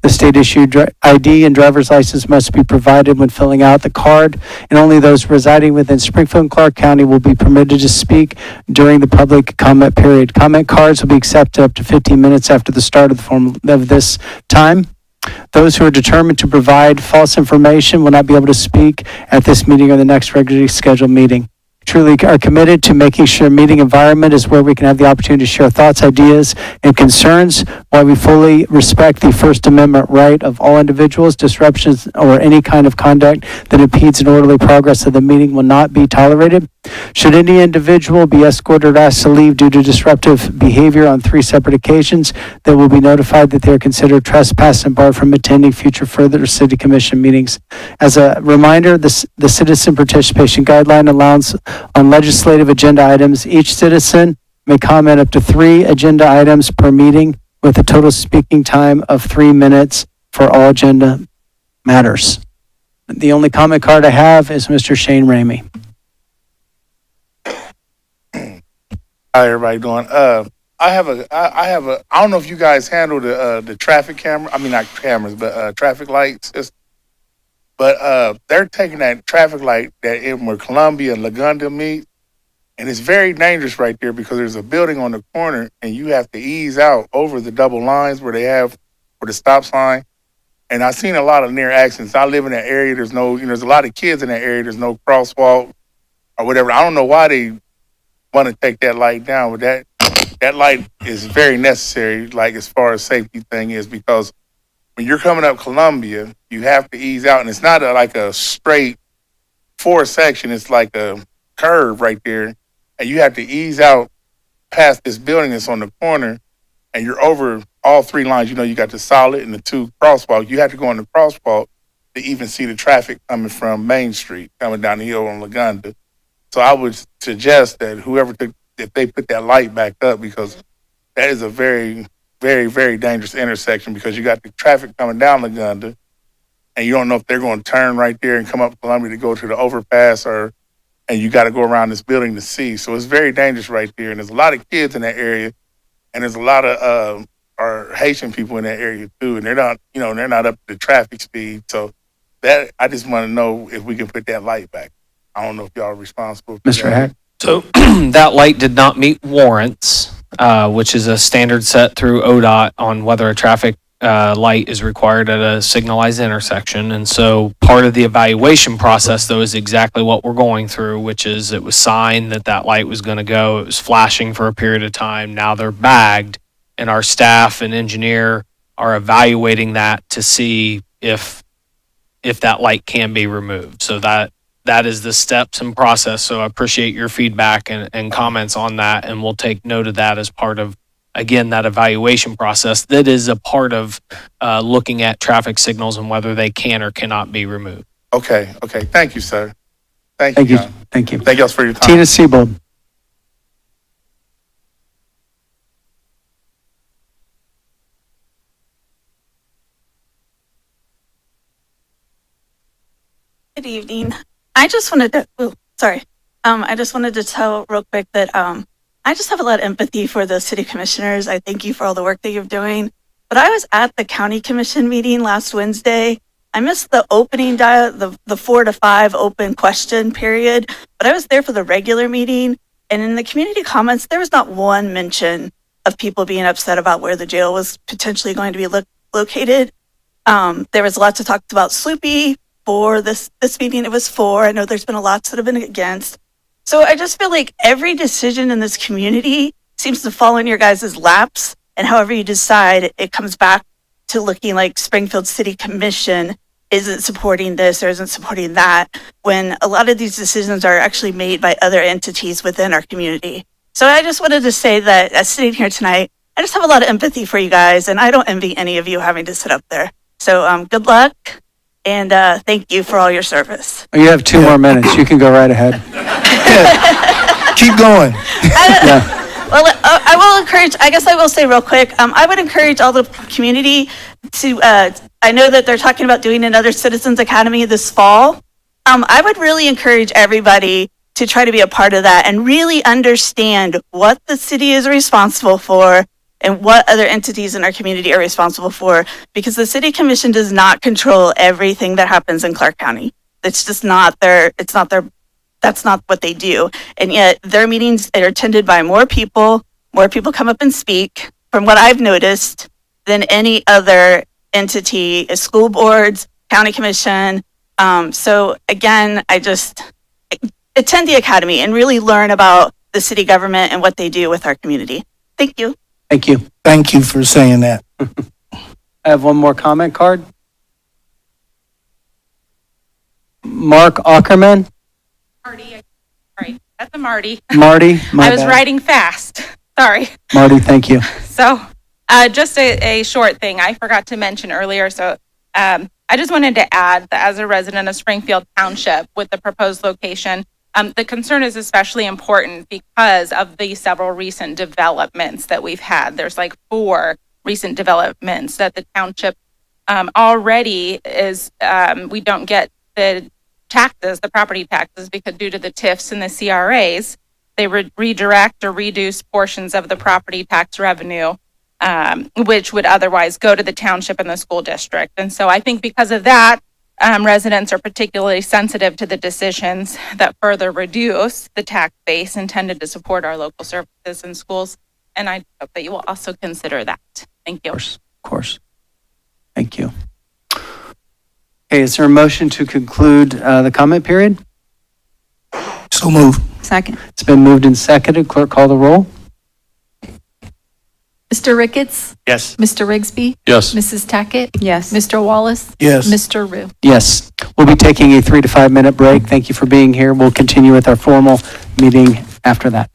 The state-issued ID and driver's license must be provided when filling out the card, and only those residing within Springfield and Clark County will be permitted to speak during the public comment period. Comment cards will be accepted up to 15 minutes after the start of this time. Those who are determined to provide false information will not be able to speak at this meeting or the next regularly scheduled meeting. Truly are committed to making sure meeting environment is where we can have the opportunity to share thoughts, ideas, and concerns while we fully respect the First Amendment right of all individuals. Disruptions or any kind of conduct that impedes an orderly progress of the meeting will not be tolerated. Should any individual be escorted or asked to leave due to disruptive behavior on 3 separate occasions, they will be notified that they are considered trespass and barred from attending future further city commission meetings. As a reminder, the citizen participation guideline allows on legislative agenda items. Each citizen may comment up to 3 agenda items per meeting with a total speaking time of 3 minutes for all agenda matters. The only comment card I have is Mr. Shane Ramey. How everybody doing? I don't know if you guys handle the traffic camera. I mean, not cameras, but traffic lights. But they're taking that traffic light that in where Columbia and Lagunda meet, and it's very dangerous right there because there's a building on the corner, and you have to ease out over the double lines where they have for the stop sign. And I've seen a lot of near accidents. I live in that area. There's there's a lot of kids in that area. There's no crosswalk or whatever. I don't know why they want to take that light down, but that light is very necessary, like as far as safety thing is, because when you're coming up Columbia, you have to ease out, and it's not like a straight four section. It's like a curve right there, and you have to ease out past this building that's on the corner, and you're over all three lines. You know, you got the solid and the two crosswalk. You have to go on the crosswalk to even see the traffic coming from Main Street, coming down the hill on Lagunda. So I would suggest that if they put that light back up, because that is a very, very, very dangerous intersection, because you got the traffic coming down Lagunda, and you don't know if they're going to turn right there and come up Columbia to go to the overpass, and you got to go around this building to see. So it's very dangerous right there, and there's a lot of kids in that area, and there's a lot of our Haitian people in that area too, and they're not up to the traffic speed. So that I just want to know if we can put that light back. I don't know if y'all are responsible for Mr. that. Hack? So that light did not meet warrants, which is a standard set through ODOT on whether a traffic light is required at a signalized intersection. And so part of the evaluation process, though, is exactly what we're going through, which is it was signed that light was going to go. It was flashing for a period of time. Now they're bagged, and our staff and engineer are evaluating that to see if that light can be removed. So that is the steps and process. So I appreciate your feedback and comments on that. And we'll take note of that as part of, again, that evaluation process that is a part of looking at traffic signals and whether they can or cannot be removed. Okay. Thank you, sir. Thank Thank you. you. John. Thank you. Thank y'all for your time. Tina Siebold. Good evening. I just wanted to, I just wanted to tell real quick that I just have a lot of empathy for the city commissioners. I thank you for all the work that you're doing. But I was at the county commission meeting last Wednesday. I missed the opening, the 4 to 5 open question period, but I was there for the regular meeting. And in the community comments, there was not one mention of people being upset about where the jail was potentially going to be located. There was lots of talk about Sloopy. For this meeting, it was 4. I know there's been a lot that have been against. So I just feel like every decision in this community seems to fall in your guys' laps. And however you decide, it comes back to looking like Springfield City Commission isn't supporting this or isn't supporting that, when a lot of these decisions are actually made by other entities within our community. So I just wanted to say that as sitting here tonight, I just have a lot of empathy for you guys, and I don't envy any of you having to sit up there. So good luck. And thank you for all your service. You have 2 more minutes. You can go right ahead. Keep going. Well, I will encourage, I guess I will say real quick, I would encourage all the community to, I know that they're talking about doing another Citizens Academy this fall. I would really encourage everybody to try to be a part of that and really understand what the city is responsible for and what other entities in our community are responsible for, because the city commission does not control everything that happens in Clark County. It's just not that's not what they do. And yet their meetings are attended by more people come up and speak, from what I've noticed, than any other entity, school boards, county commission. So again, I just attend the academy and really learn about the city government and what they do with our community. Thank you. Thank you. Thank you for saying that. I have one more comment card. Mark Ackerman. Marty, sorry, that's a Marty. Marty, my I was bad. writing fast. Sorry. Marty, thank you. So, just a short thing I forgot to mention earlier. So, I just wanted to add that as a resident of Springfield Township with the proposed location, the concern is especially important because of the several recent developments that we've had. There's like 4 recent developments that the township already is, we don't get the taxes, the property taxes, because due to the TIFs and the CRAs, they redirect or reduce portions of the property tax revenue, which would otherwise go to the township and the school district. And so I think because of that, residents are particularly sensitive to the decisions that further reduce the tax base intended to support our local services and schools. And I hope that you will also consider that. Thank you. Of course. Thank you. Okay, is there a motion to conclude the comment period? So move. Second. It's been moved and seconded. Clerk, call the roll. Mr. Ricketts, Yes. Mr. Rigsby, Yes. Mrs. Tackett, Yes. Mr. Wallace, Yes. Mr. Rue. Yes. We'll be taking a 3 to 5 minute break. Thank you for being here. We'll continue with our formal meeting after that.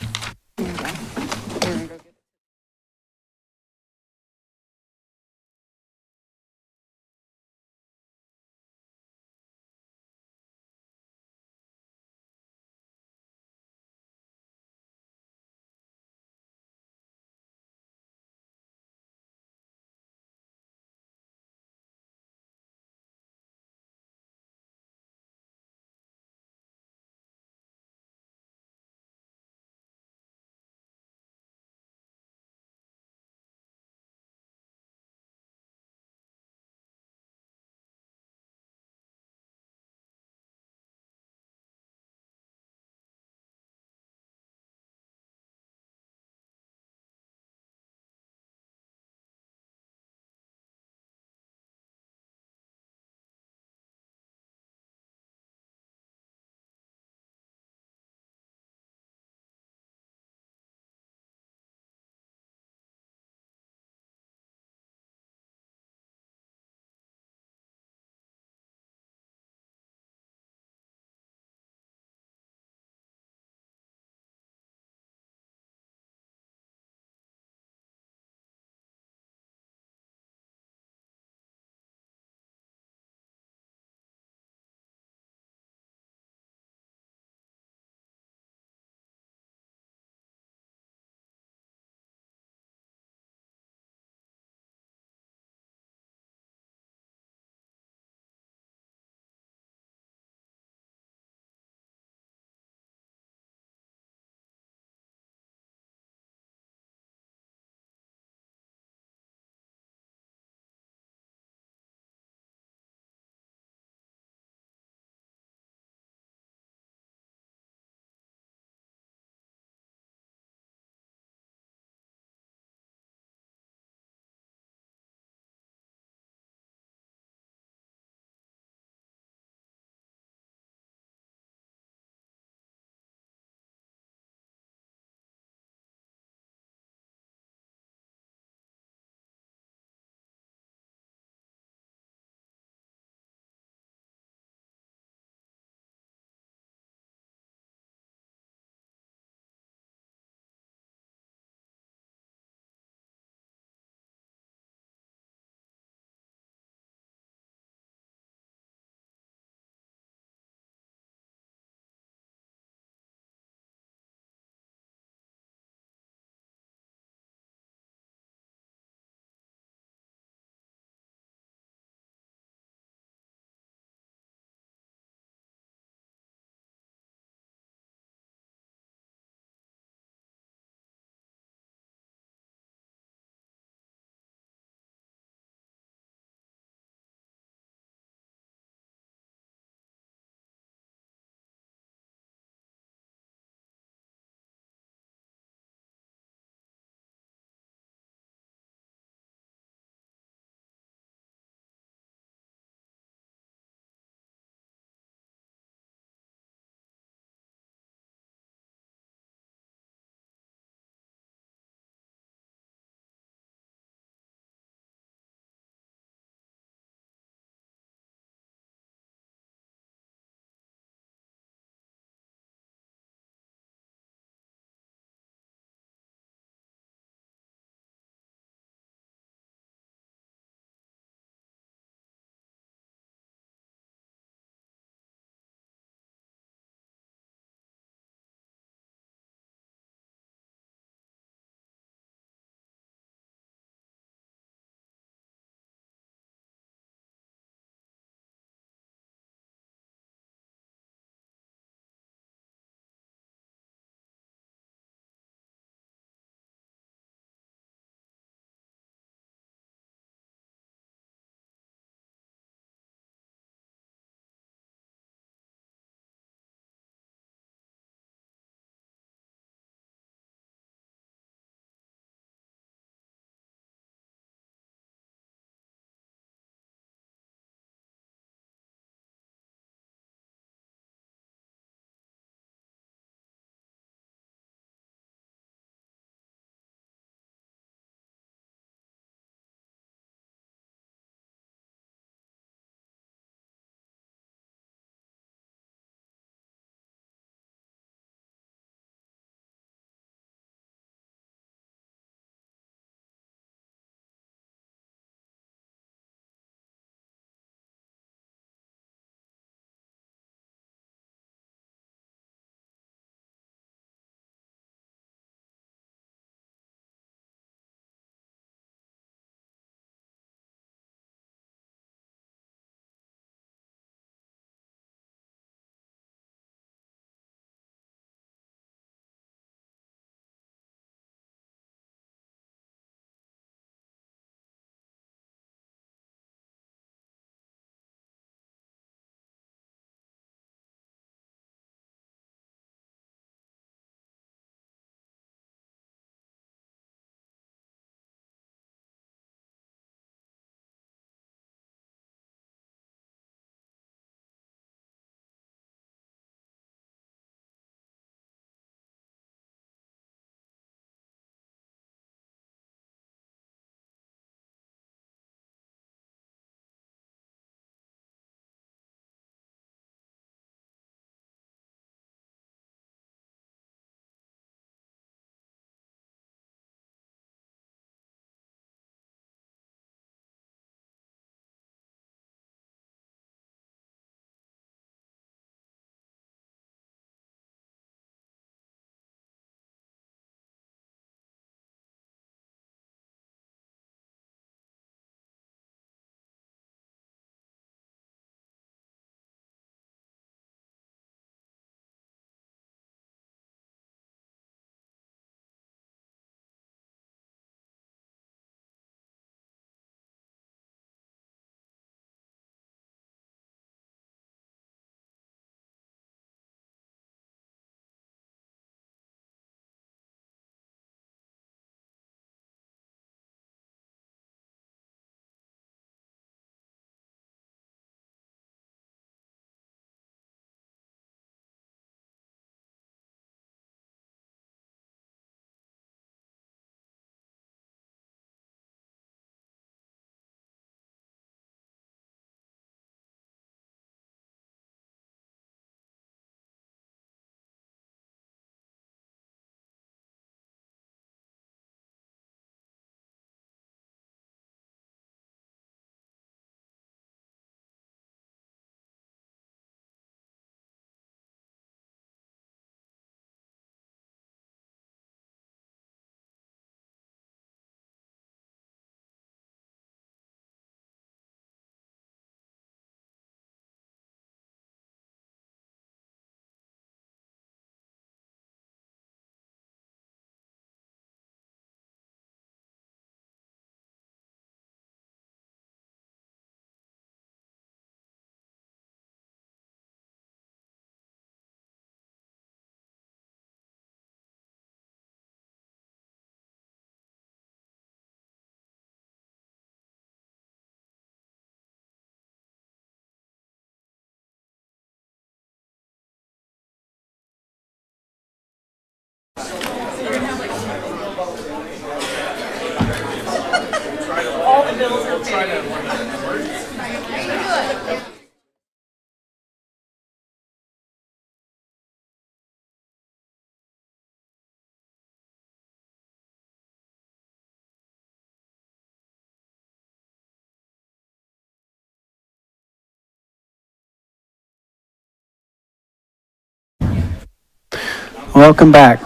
Welcome back.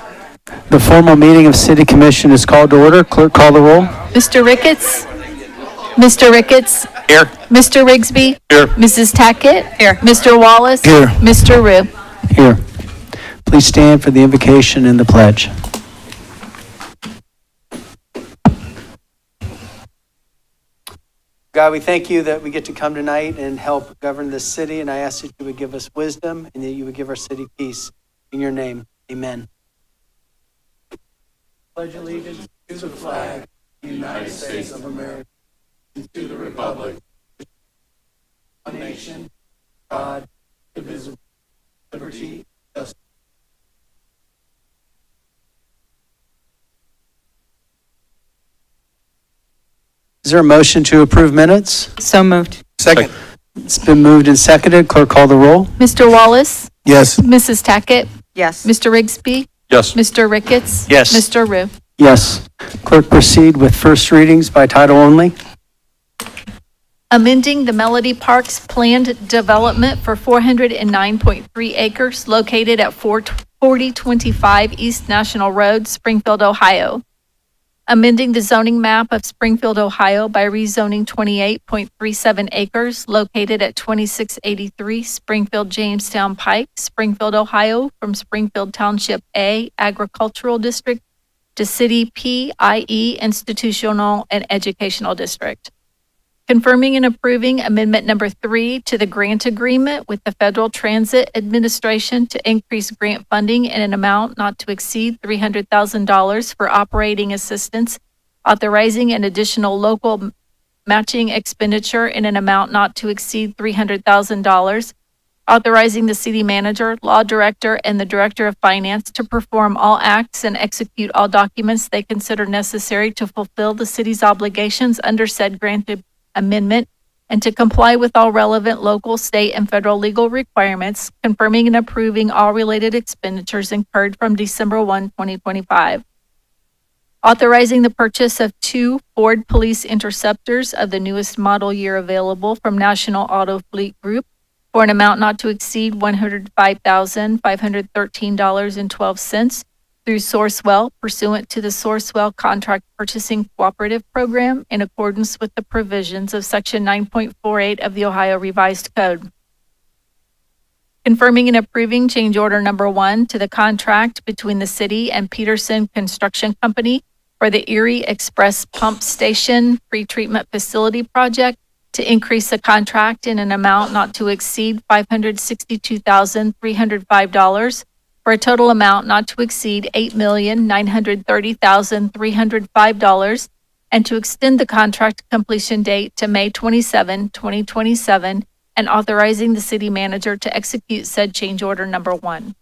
The formal meeting of City Commission is called to order. Clerk, call the roll. Mr. Ricketts? Mr. Ricketts? Here. Mr. Rigsby? Here. Mrs. Tackett? Here. Mr. Wallace? Here. Mr. Rue? Here. Please stand for the invocation and the pledge. God, we thank you that we get to come tonight and help govern this city, and I ask that you would give us wisdom and that you would give our city peace. In your name, amen. Pledge allegiance to the flag of the United States of America and to the republic, one nation, God, indivisible, liberty, justice. Is there a motion to approve minutes? So moved. Second. It's been moved and seconded. Clerk, call the roll. Mr. Wallace? Yes. Mrs. Tackett? Yes. Mr. Rigsby? Yes. Mr. Ricketts? Yes. Mr. Rue? Yes. Clerk, proceed with first readings by title only. Amending the Melody Parks planned development for 409.3 acres located at 4025 East National Road, Springfield, Ohio. Amending the zoning map of Springfield, Ohio by rezoning 28.37 acres located at 2683 Springfield Jamestown Pike, Springfield, Ohio, from Springfield Township A Agricultural District to City PIE Institutional and Educational District. Confirming and approving Amendment Number 3 to the grant agreement with the Federal Transit Administration to increase grant funding in an amount not to exceed $300,000 for operating assistance, authorizing an additional local matching expenditure in an amount not to exceed $300,000, authorizing the city manager, law director, and the director of finance to perform all acts and execute all documents they consider necessary to fulfill the city's obligations under said grant amendment and to comply with all relevant local, state, and federal legal requirements, confirming and approving all related expenditures incurred from December 1, 2025. Authorizing the purchase of 2 Ford Police Interceptors of the newest model year available from National Auto Fleet Group for an amount not to exceed $105,513.12 through Sourcewell pursuant to the Sourcewell Contract Purchasing Cooperative Program in accordance with the provisions of Section 9.48 of the Ohio Revised Code. Confirming and approving change order number 1 to the contract between the city and Peterson Construction Company for the Erie Express Pump Station Pretreatment Facility Project to increase the contract in an amount not to exceed $562,305 for a total amount not to exceed $8,930,305 and to extend the contract completion date to May 27, 2027 and authorizing the city manager to execute said change order number 1.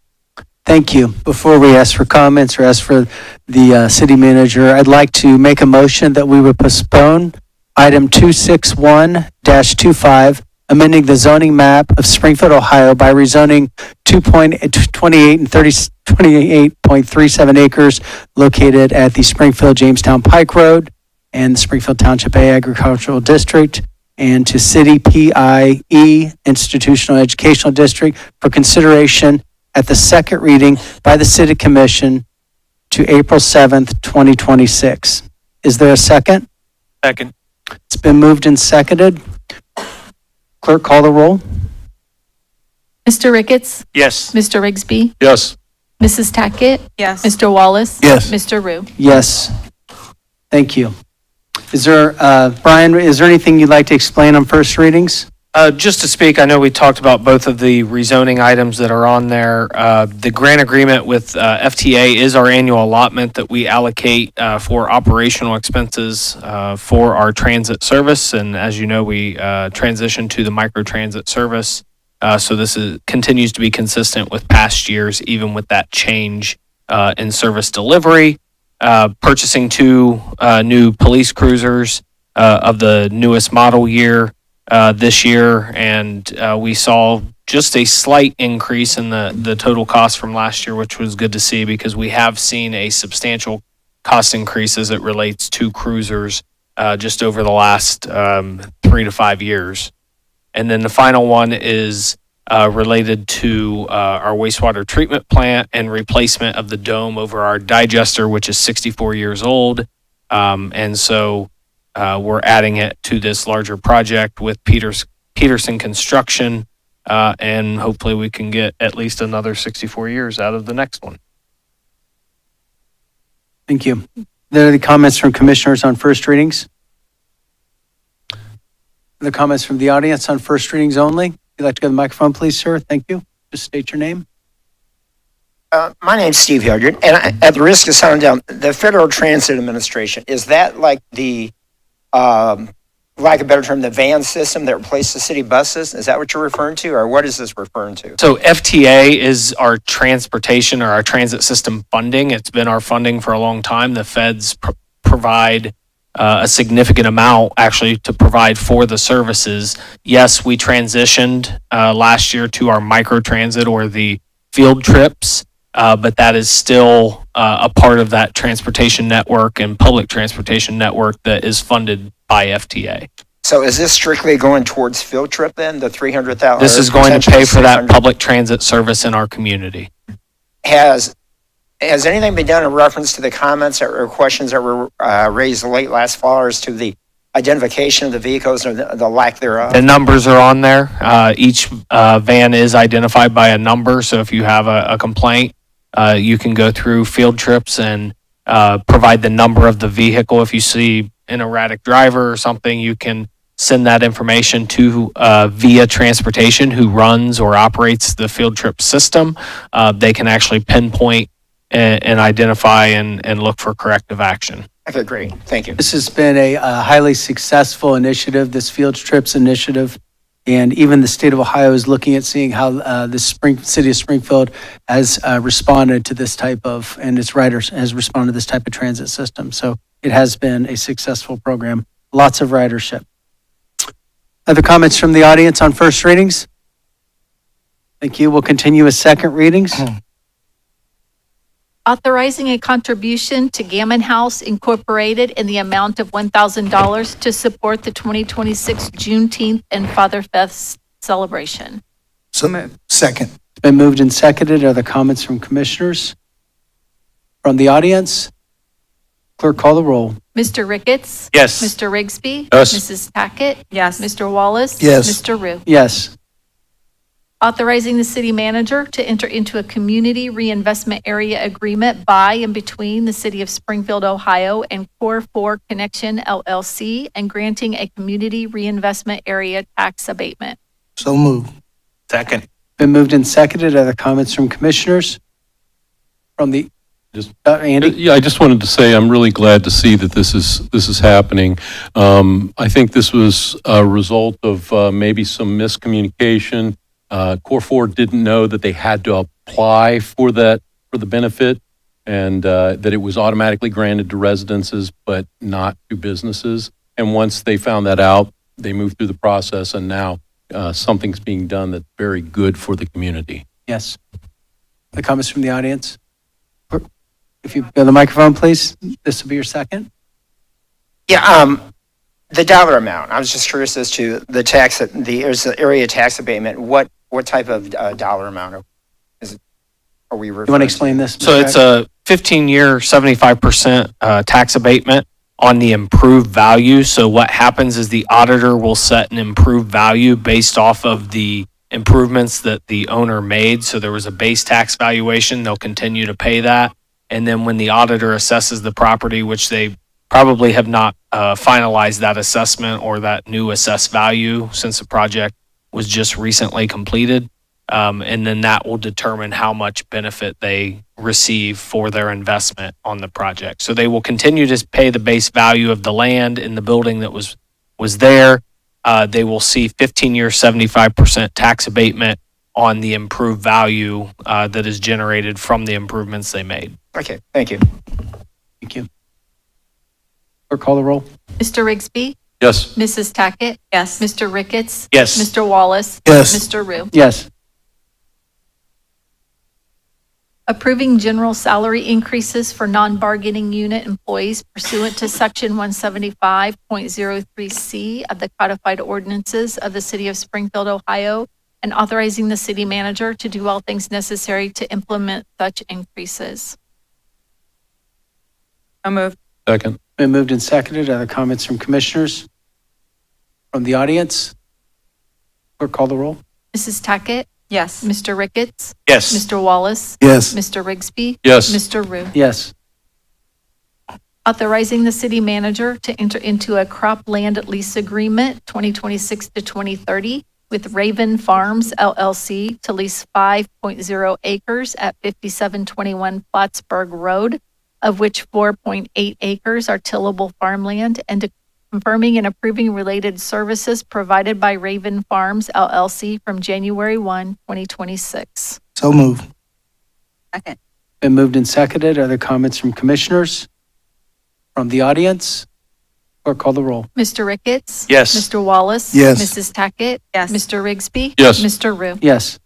Thank you. Before we ask for comments or ask for the city manager, I'd like to make a motion that we would postpone item 261-25, amending the zoning map of Springfield, Ohio by rezoning 2.28 and 28.37 acres located at the Springfield Jamestown Pike Road and the Springfield Township A Agricultural District and to City PIE Institutional Educational District for consideration at the second reading by the City Commission to April 7th, 2026. Is there a second? Second. It's been moved and seconded. Clerk, call the roll. Mr. Ricketts? Yes. Mr. Rigsby? Yes. Mrs. Tackett? Yes. Mr. Wallace? Yes. Mr. Rue? Yes. Thank you. Is there, Brian, is there anything you'd like to explain on first readings? Just to speak, I know we talked about both of the rezoning items that are on there. The grant agreement with FTA is our annual allotment that we allocate for operational expenses for our transit service. And as you know, we transitioned to the microtransit service. So this continues to be consistent with past years, even with that change in service delivery. Purchasing 2 new police cruisers of the newest model year. this year, and we saw just a slight increase in the total cost from last year, which was good to see because we have seen a substantial cost increase as it relates to cruisers just over the last 3 to 5 years. And then the final one is related to our wastewater treatment plant and replacement of the dome over our digester, which is 64 years old. And so we're adding it to this larger project with Peterson Construction, and hopefully we can get at least another 64 years out of the next one. Thank you. There are the comments from commissioners on first readings. The comments from the audience on first readings only. If you'd like to go to the microphone, please, sir. Thank you. Just state your name. My name's Steve Hilliard, and at the risk of sounding down, the Federal Transit Administration, is that like the, lack of a better term, the van system that replaced the city buses? Is that what you're referring to, or what is this referring to? So FTA is our transportation or our transit system funding. It's been our funding for a long time. The feds provide a significant amount actually to provide for the services. Yes, we transitioned last year to our microtransit or the field trips, but that is still a part of that transportation network and public transportation network that is funded by FTA. So is this strictly going towards field trip then, the 300,000? This is going to pay for that public transit service in our community. Has anything been done in reference to the comments or questions that were raised late last fall as to the identification of the vehicles or the lack thereof? The numbers are on there. Each van is identified by a number. So if you have a complaint, you can go through field trips and provide the number of the vehicle. If you see an erratic driver or something, you can send that information to Via Transportation, who runs or operates the field trip system. They can actually pinpoint and identify and look for corrective action. Okay, great. Thank you. This has been a highly successful initiative, this Field Trips initiative. And even the state of Ohio is looking at seeing how the city of Springfield has responded to this type of, and its riders has responded to this type of transit system. So it has been a successful program. Lots of ridership. Other comments from the audience on first readings? Thank you. We'll continue with second readings. Authorizing a contribution to Gammon House Incorporated in the amount of $1,000 to support the 2026 Juneteenth and Father Fest celebration. So, second. It's been moved and seconded. Are there comments from commissioners? From the audience? Clerk, call the roll. Mr. Ricketts? Yes. Mr. Rigsby? Yes. Mrs. Tackett? Yes. Mr. Wallace? Yes. Mr. Rue? Yes. Authorizing the city manager to enter into a community reinvestment area agreement by and between the city of Springfield, Ohio and Core 4 Connection LLC and granting a community reinvestment area tax abatement. So moved. Second. Been moved and seconded. Other comments from commissioners? From the, Andy? Yeah, I just wanted to say I'm really glad to see that this is happening. I think this was a result of maybe some miscommunication. Core 4 didn't know that they had to apply for the benefit, and that it was automatically granted to residences but not to businesses. And once they found that out, they moved through the process, and now something's being done that's very good for the community. Yes. The comments from the audience? If you go to the microphone, please. This will be your second. Yeah, the dollar amount. I was just curious as to the tax, there's the area tax abatement. What type of dollar amount are we referring to? You want to explain this? So it's a 15-year, 75% tax abatement on the improved value. So what happens is the auditor will set an improved value based off of the improvements that the owner made. So there was a base tax valuation. They'll continue to pay that. And then when the auditor assesses the property, which they probably have not finalized that assessment or that new assessed value since the project was just recently completed. And then that will determine how much benefit they receive for their investment on the project. So they will continue to pay the base value of the land in the building that was there. They will see 15-year, 75% tax abatement on the improved value that is generated from the improvements they made. Okay, thank you. Thank you. Clerk, call the roll. Mr. Rigsby? Yes. Mrs. Tackett, Yes. Mr. Ricketts, Yes. Mr. Wallace, Yes. Mr. Rue. Yes. Approving general salary increases for non-bargaining unit employees pursuant to Section 175.03C of the Codified Ordinances of the City of Springfield, Ohio, and authorizing the city manager to do all things necessary to implement such increases. So moved. Second. Been moved and seconded. Other comments from commissioners? From the audience? Clerk, call the roll. Mrs. Tackett, Yes. Mr. Ricketts, Yes. Mr. Wallace, Yes. Mr. Rigsby, Yes. Mr. Rue. Yes. Authorizing the city manager to enter into a cropland lease agreement 2026 to 2030 with Raven Farms LLC to lease 5.0 acres at 5721 Plattsburgh Road, of which 4.8 acres are tillable farmland, and to confirming and approving related services provided by Raven Farms LLC from January 1, 2026. So move. Second. Been moved and seconded. Other comments from commissioners? From the audience? Clerk, call the roll. Mr. Ricketts? Yes. Mr. Wallace? Yes. Mrs. Tackett? Yes. Mr. Rigsby? Yes. Mr. Rue? Yes.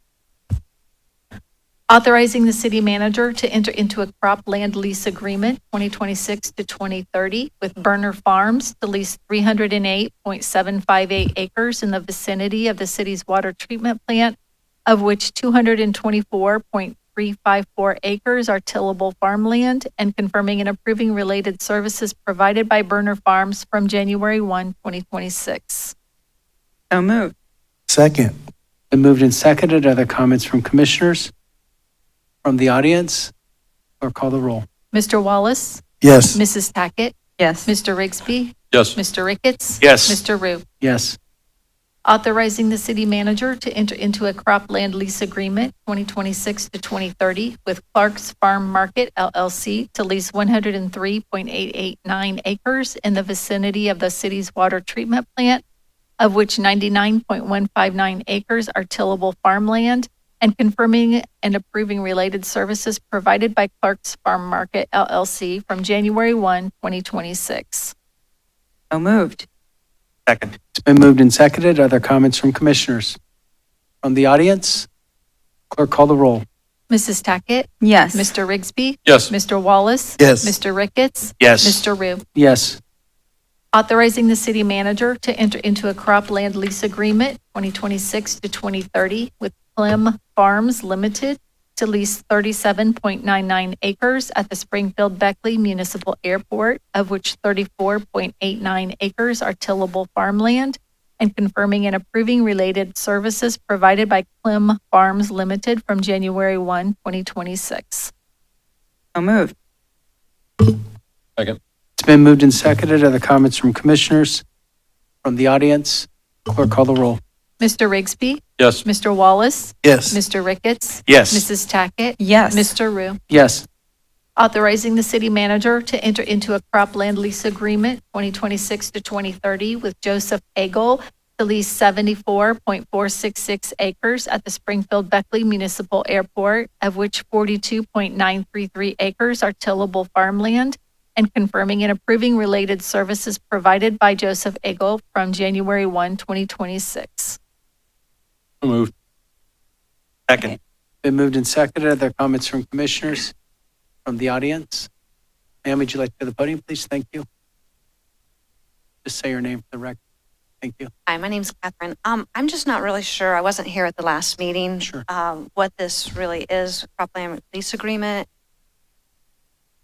Authorizing the city manager to enter into a cropland lease agreement 2026 to 2030 with Burner Farms to lease 308.758 acres in the vicinity of the city's water treatment plant, of which 224.354 acres are tillable farmland, and confirming and approving related services provided by Burner Farms from January 1, 2026. So moved. Second. Been moved and seconded. Other comments from commissioners? From the audience? Clerk, call the roll. Mr. Wallace? Yes. Mrs. Tackett? Yes. Mr. Rigsby? Yes. Mr. Ricketts? Yes. Mr. Rue? Yes. Authorizing the city manager to enter into a cropland lease agreement 2026 to 2030 with Clark's Farm Market LLC to lease 103.889 acres in the vicinity of the city's water treatment plant, of which 99.159 acres are tillable farmland, and confirming and approving related services provided by Clark's Farm Market LLC from January 1, 2026. So moved. Second. It's been moved and seconded. Other comments from commissioners? From the audience? Clerk, call the roll. Mrs. Tackett? Yes. Mr. Rigsby? Yes. Mr. Wallace? Yes. Mr. Ricketts? Yes. Mr. Rue? Yes. Authorizing the city manager to enter into a cropland lease agreement 2026 to 2030 with Clem Farms Limited to lease 37.99 acres at the Springfield Beckley Municipal Airport, of which 34.89 acres are tillable farmland, and confirming and approving related services provided by Clem Farms Limited from January 1, 2026. So moved. Second. It's been moved and seconded. Other comments from commissioners? From the audience? Clerk, call the roll. Mr. Rigsby? Yes. Mr. Wallace? Yes. Mr. Ricketts? Yes. Mrs. Tackett? Yes. Mr. Rue? Yes. Authorizing the city manager to enter into a cropland lease agreement 2026 to 2030 with Joseph Agel to lease 74.466 acres at the Springfield Beckley Municipal Airport, of which 42.933 acres are tillable farmland, and confirming and approving related services provided by Joseph Agel from January 1, 2026. So moved. Second. Been moved and seconded. Other comments from commissioners? From the audience? Ma'am, would you like to go to the podium, please? Thank you. Just say your name for the record. Thank you. Hi, my name's Catherine. I'm just not really sure. I wasn't here at the last meeting. Sure. What this really is, cropland lease agreement,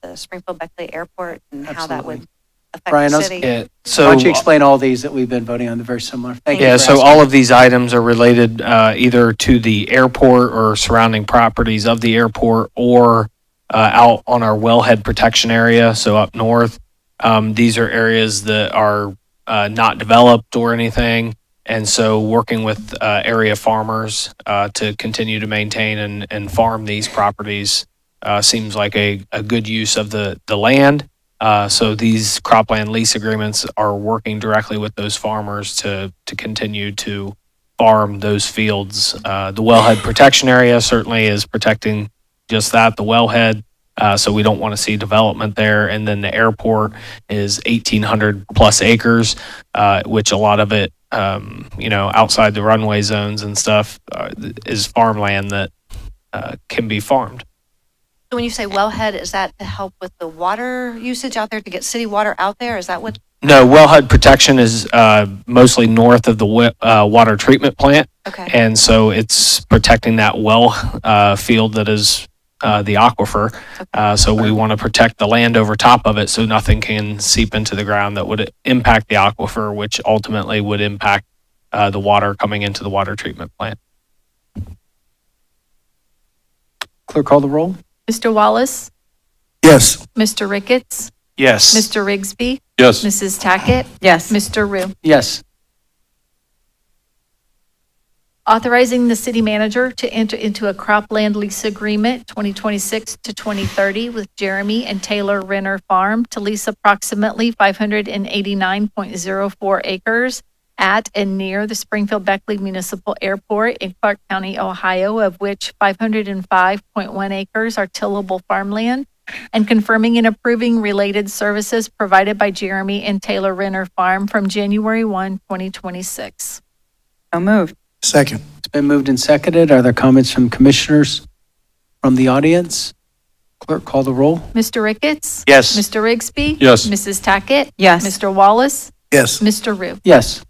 the Springfield Beckley Airport, and how that would affect Brian, the I was- city. Yeah. Why So don't you explain all these that we've been voting on? They're very similar. Thank you. Yeah, for so asking. all of these items are related either to the airport or surrounding properties of the airport or out on our wellhead protection area, so up north. These are areas that are not developed or anything, and so working with area farmers to continue to maintain and farm these properties seems like a good use of the land. So these cropland lease agreements are working directly with those farmers to continue to farm those fields. The wellhead protection area certainly is protecting just that, the wellhead. So we don't want to see development there. And then the airport is 1,800 plus acres, which a lot of it, outside the runway zones and stuff, is farmland that can be farmed. So when you say wellhead, is that to help with the water usage out there, to get city water out there? Is that what? No, wellhead protection is mostly north of the water treatment plant. Okay. And so it's protecting that well field that is the aquifer. So we want to protect the land over top of it so nothing can seep into the ground that would impact the aquifer, which ultimately would impact the water coming into the water treatment plant. Clerk, call the roll. Mr. Wallace, Yes. Mr. Ricketts, Yes. Mr. Rigsby, Yes. Mrs. Tackett, Yes. Mr. Rue. Yes. Authorizing the city manager to enter into a cropland lease agreement 2026 to 2030 with Jeremy and Taylor Renner Farm to lease approximately 589.04 acres at and near the Springfield Beckley Municipal Airport in Clark County, Ohio, of which 505.1 acres are tillable farmland, and confirming and approving related services provided by Jeremy and Taylor Renner Farm from January 1, 2026. So moved. Second. It's been moved and seconded. Are there comments from commissioners from the audience? Clerk, call the roll. Mr. Ricketts? Yes. Mr. Rigsby? Yes. Mrs. Tackett? Yes. Mr. Wallace? Yes. Mr. Rue? Yes.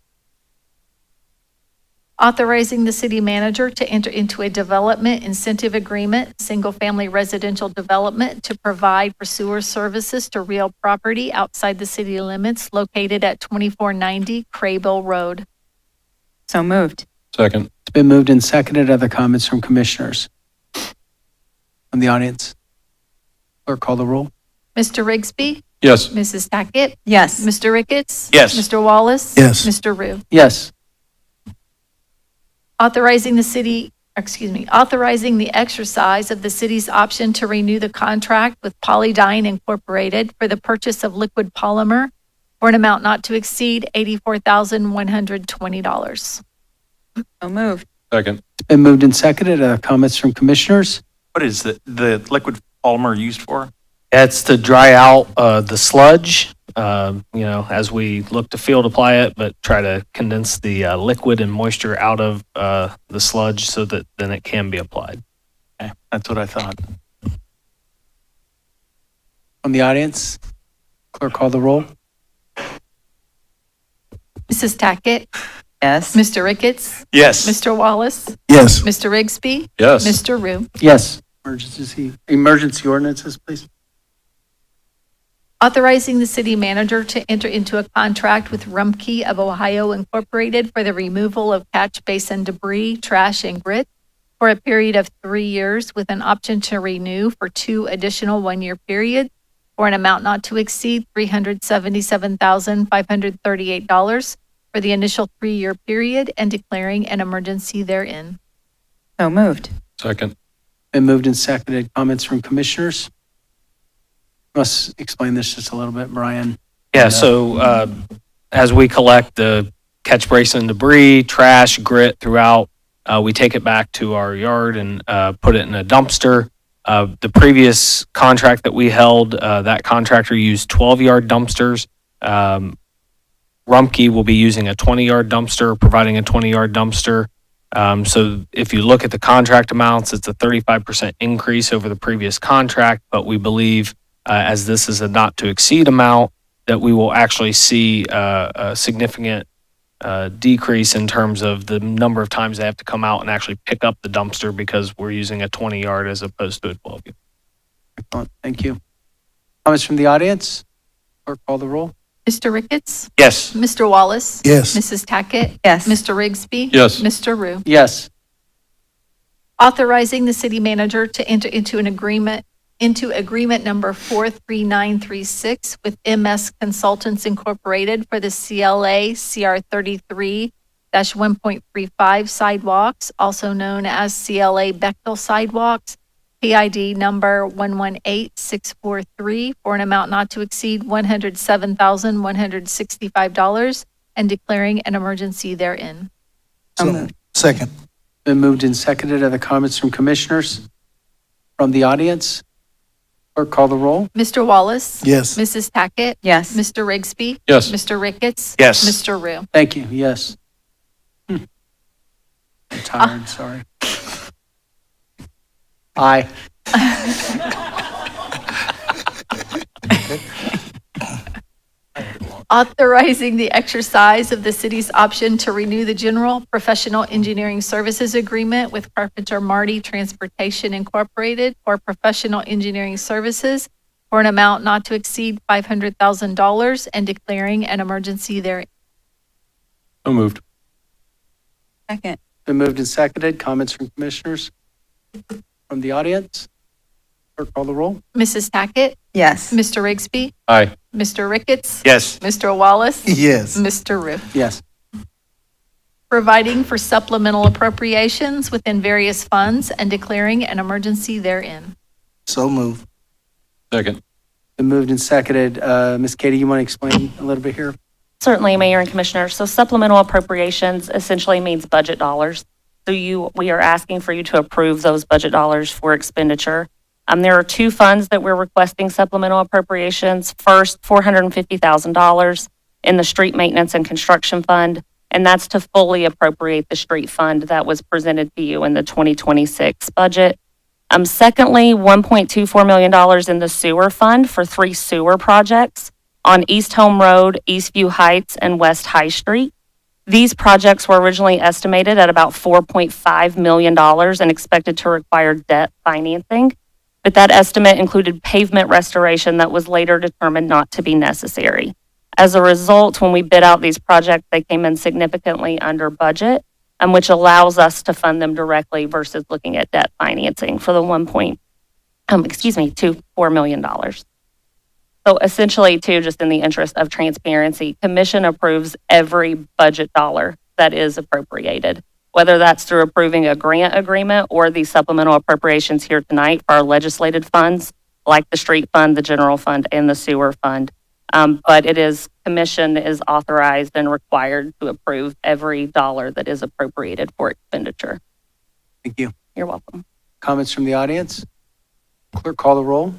Authorizing the city manager to enter into a development incentive agreement, single-family residential development, to provide for sewer services to real property outside the city limits located at 2490 Craybill Road. So moved. Second. It's been moved and seconded. Other comments from commissioners from the audience? Clerk, call the roll. Mr. Rigsby? Yes. Mrs. Tackett? Yes. Mr. Ricketts? Yes. Mr. Wallace? Yes. Mr. Rue? Yes. Authorizing the exercise of the city's option to renew the contract with Polydyne Incorporated for the purchase of liquid polymer for an amount not to exceed $84,120. So moved. Second. It's been moved and seconded. Comments from commissioners? What is the liquid polymer used for? That's to dry out the sludge, as we look to field apply it, but try to condense the liquid and moisture out of the sludge so that then it can be applied. Okay, that's what I thought. From the audience? Clerk, call the roll. Mrs. Tackett? Yes. Mr. Ricketts? Yes. Mr. Wallace? Yes. Mr. Rigsby? Yes. Mr. Rue? Yes. Emergency ordinances, please. Authorizing the city manager to enter into a contract with Rumpke of Ohio Incorporated for the removal of catch basin debris, trash, and grit for a period of 3 years with an option to renew for 2 additional 1-year periods for an amount not to exceed $377,538 for the initial 3-year period and declaring an emergency therein. So moved. Second. Been moved and seconded. Comments from commissioners? Let's explain this just a little bit, Brian. Yeah, so as we collect the catch basin debris, trash, grit throughout, we take it back to our yard and put it in a dumpster. The previous contract that we held, that contractor used 12-yard dumpsters. Rumpke will be using a 20-yard dumpster, providing a 20-yard dumpster. So if you look at the contract amounts, it's a 35% increase over the previous contract, but we believe as this is a not to exceed amount, that we will actually see a significant decrease in terms of the number of times they have to come out and actually pick up the dumpster because we're using a 20-yard as opposed to a 12-yard. Excellent. Thank you. Comments from the audience? Clerk, call the roll. Mr. Ricketts? Yes. Mr. Wallace? Yes. Mrs. Tackett? Yes. Mr. Rigsby? Yes. Mr. Rue? Yes. Authorizing the city manager to enter into agreement number 43936 with MS Consultants Incorporated for the CLA CR 33-1.35 sidewalks, also known as CLA Bechtel sidewalks, PID number 118643 for an amount not to exceed $107,165 and declaring an emergency therein. So moved. Second. Been moved and seconded. Other comments from commissioners? From the audience? Clerk, call the roll. Mr. Wallace. Yes. Mrs. Tackett. Yes. Mr. Rigsby. Yes. Mr. Ricketts. Yes. Mr. Rue. Thank you, yes. I'm tired, sorry. Aye. Authorizing the exercise of the city's option to renew the general professional engineering services agreement with Carpenter Marty Transportation Incorporated for professional engineering services for an amount not to exceed $500,000 and declaring an emergency there. So moved. Second. Been moved and seconded. Comments from commissioners? From the audience? Clerk, call the roll. Mrs. Tackett. Yes. Mr. Rigsby. Aye. Mr. Ricketts. Yes. Mr. Wallace. Yes. Mr. Rue. Yes. Providing for supplemental appropriations within various funds and declaring an emergency therein. So move. Second. Been moved and seconded. Ms. Katie, you want to explain a little bit here? Certainly, Mayor and Commissioners. So supplemental appropriations essentially means budget dollars. So we are asking for you to approve those budget dollars for expenditure. There are two funds that we're requesting supplemental appropriations. First, $450,000 in the Street Maintenance and Construction Fund, and that's to fully appropriate the street fund that was presented to you in the 2026 budget. Secondly, $1.24 million in the sewer fund for 3 sewer projects on East Home Road, Eastview Heights, and West High Street. These projects were originally estimated at about $4.5 million and expected to require debt financing, but that estimate included pavement restoration that was later determined not to be necessary. As a result, when we bid out these projects, they came in significantly under budget, which allows us to fund them directly versus looking at debt financing for the $4 million. So essentially, too, just in the interest of transparency, Commission approves every budget dollar that is appropriated, whether that's through approving a grant agreement or the supplemental appropriations here tonight for our legislated funds, like the street fund, the general fund, and the sewer fund. But Commission is authorized and required to approve every dollar that is appropriated for expenditure. Thank you. You're welcome. Comments from the audience? Clerk, call the roll.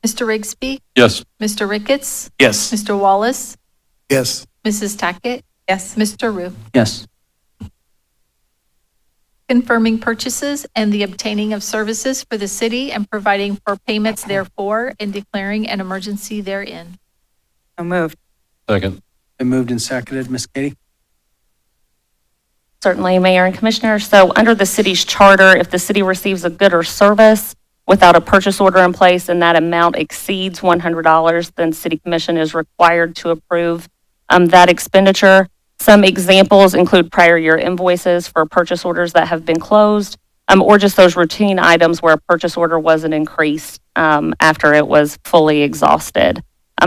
Mr. Rigsby. Yes. Mr. Ricketts. Yes. Mr. Wallace. Yes. Mrs. Tackett. Yes. Mr. Rue. Yes. Confirming purchases and the obtaining of services for the city and providing for payments therefore and declaring an emergency therein. So moved. Second. Been moved and seconded. Ms. Katie? Certainly, Mayor and Commissioners. So under the city's charter, if the city receives a good or service without a purchase order in place and that amount exceeds $100, then City Commission is required to approve that expenditure. Some examples include prior year invoices for purchase orders that have been closed, or just those routine items where a purchase order wasn't increased after it was fully exhausted.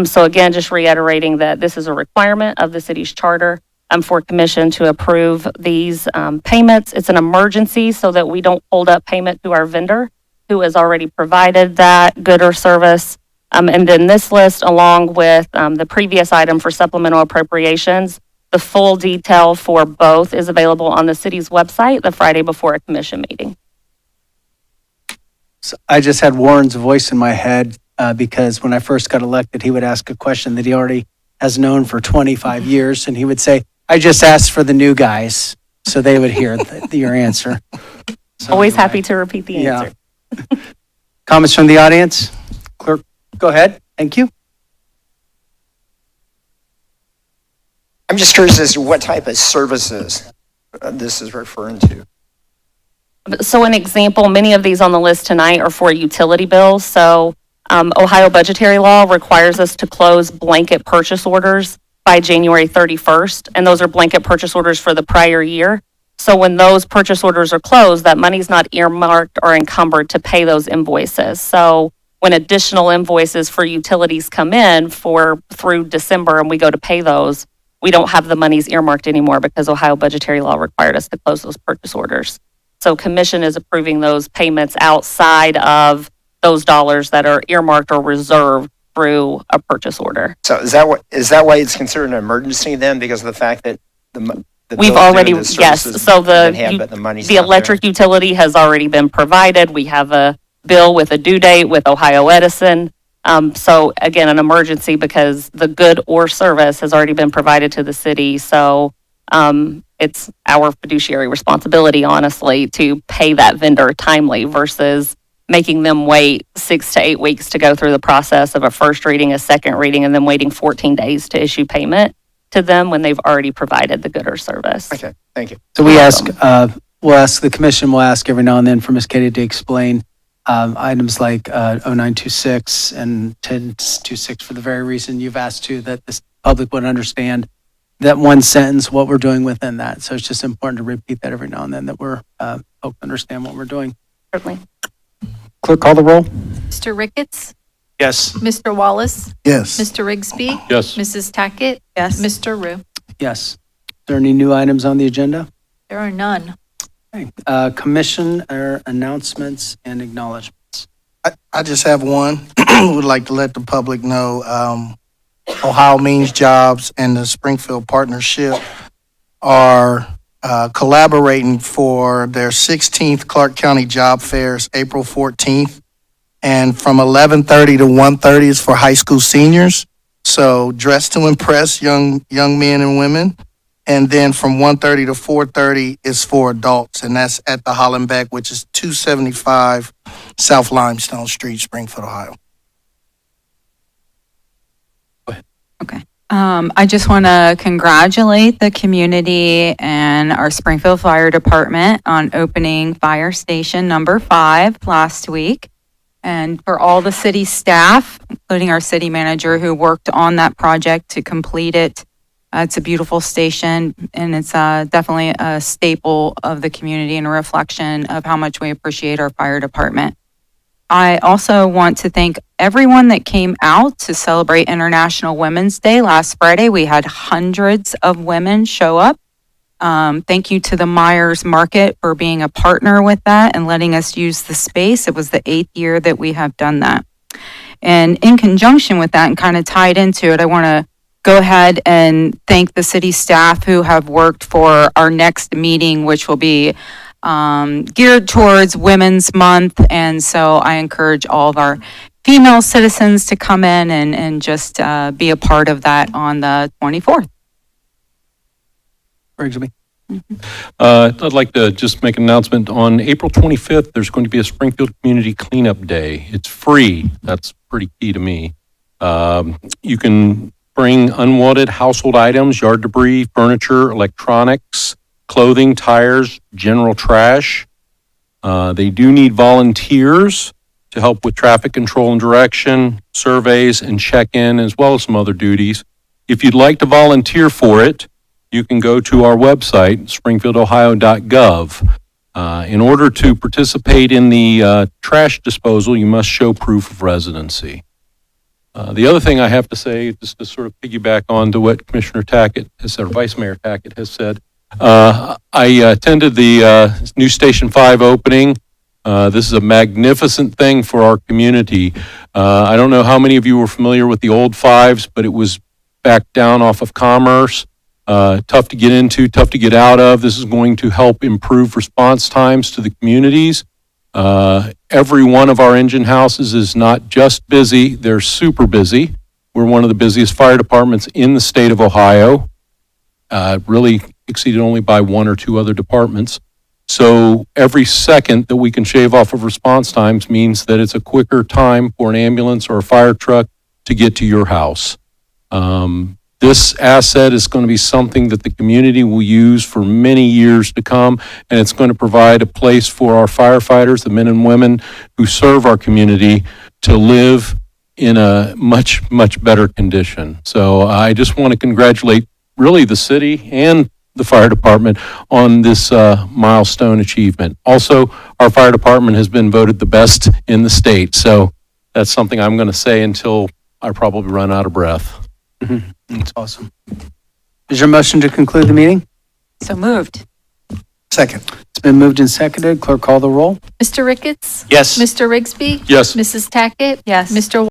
So again, just reiterating that this is a requirement of the city's charter for Commission to approve these payments. It's an emergency so that we don't hold up payment to our vendor who has already provided that good or service. And then this list, along with the previous item for supplemental appropriations, the full detail for both is available on the city's website the Friday before a commission meeting. So I just had Warren's voice in my head because when I first got elected, he would ask a question that he already has known for 25 years, and he would say, I just asked for the new guys, so they would hear your answer. So, Always happy to repeat the answer. Comments from the audience? Clerk, go ahead. Thank you. I'm just curious as to what type of services this is referring to. So an example, many of these on the list tonight are for utility bills. So Ohio budgetary law requires us to close blanket purchase orders by January 31st, and those are blanket purchase orders for the prior year. So when those purchase orders are closed, that money's not earmarked or encumbered to pay those invoices. So when additional invoices for utilities come in through December and we go to pay those, we don't have the monies earmarked anymore because Ohio budgetary law required us to close those purchase orders. So Commission is approving those payments outside of those dollars that are earmarked or reserved through a purchase order. So is that why it's considered an emergency then, because of the fact that We've already, yes, so the money's the not electric utility has already been provided. We have a bill with a due date with Ohio Edison. So again, an emergency because the good or service has already been provided to the city. So it's our fiduciary responsibility, honestly, to pay that vendor timely versus making them wait 6 to 8 weeks to go through the process of a first reading, a second reading, and then waiting 14 days to issue payment to them when they've already provided the good or service. Okay, thank you. So we'll ask, the commission will ask every now and then for Ms. Katie to explain items like 0926 and 1026 for the very reason you've asked to, that the public would understand that one sentence, what we're doing within that. So it's just important to repeat that every now and then, that we're folks understand what we're doing. Certainly. Clerk, call the roll. Mr. Ricketts? Yes. Mr. Wallace? Yes. Mr. Rigsby? Yes. Mrs. Tackett? Yes. Mr. Rue? Yes. Is there any new items on the agenda? There are none. Okay. Commission announcements and acknowledgements. I just have one. Would like to let the public know, Ohio Means Jobs and the Springfield Partnership are collaborating for their 16th Clark County Job Fairs, April 14th. And from 11:30 to 1:30 is for high school seniors. So dress to impress young men and women. And then from 1:30 to 4:30 is for adults. And that's at the Hollenbeck, which is 275 South Limestone Street, Springfield, Ohio. I just want to congratulate the community and our Springfield Fire Department on opening Fire Station number 5 last week. And for all the city staff, including our city manager who worked on that project to complete it. It's a beautiful station, and it's definitely a staple of the community and a reflection of how much we appreciate our fire department. I also want to thank everyone that came out to celebrate International Women's Day last Friday. We had hundreds of women show up. Thank you to the Myers Market for being a partner with that and letting us use the space. It was the 8th year that we have done that. And in conjunction with that and kind of tied into it, I want to go ahead and thank the city staff who have worked for our next meeting, which will be geared towards Women's Month. And so I encourage all of our female citizens to come in and just be a part of that on the 24th. Rigsby. I'd like to just make an announcement. On April 25th, there's going to be a Springfield Community Cleanup Day. It's free. That's pretty key to me. You can bring unwanted household items, yard debris, furniture, electronics, clothing, tires, general trash. They do need volunteers to help with traffic control and direction, surveys, and check-in, as well as some other duties. If you'd like to volunteer for it, you can go to our website, springfieldohio.gov. In order to participate in the trash disposal, you must show proof of residency. The other thing I have to say, just to sort of piggyback on to what Commissioner Tackett has said, or Vice Mayor Tackett has said, I attended the new Station 5 opening. This is a magnificent thing for our community. I don't know how many of you were familiar with the old 5s, but it was back down off of Commerce. Tough to get into, tough to get out of. This is going to help improve response times to the communities. Every one of our engine houses is not just busy, they're super busy. We're one of the busiest fire departments in the state of Ohio, really exceeded only by 1 or 2 other departments. So every second that we can shave off of response times means that it's a quicker time for an ambulance or a fire truck to get to your house. This asset is going to be something that the community will use for many years to come, and it's going to provide a place for our firefighters, the men and women who serve our community, to live in a much, much better condition. So I just want to congratulate really the city and the fire department on this milestone achievement. Also, our fire department has been voted the best in the state, so that's something I'm going to say until I probably run out of breath. That's awesome. Is there a motion to conclude the meeting? So moved. Second. It's been moved and seconded. Clerk, call the roll. Mr. Ricketts? Yes. Mr. Rigsby? Yes. Mrs. Tackett? Yes. Mr.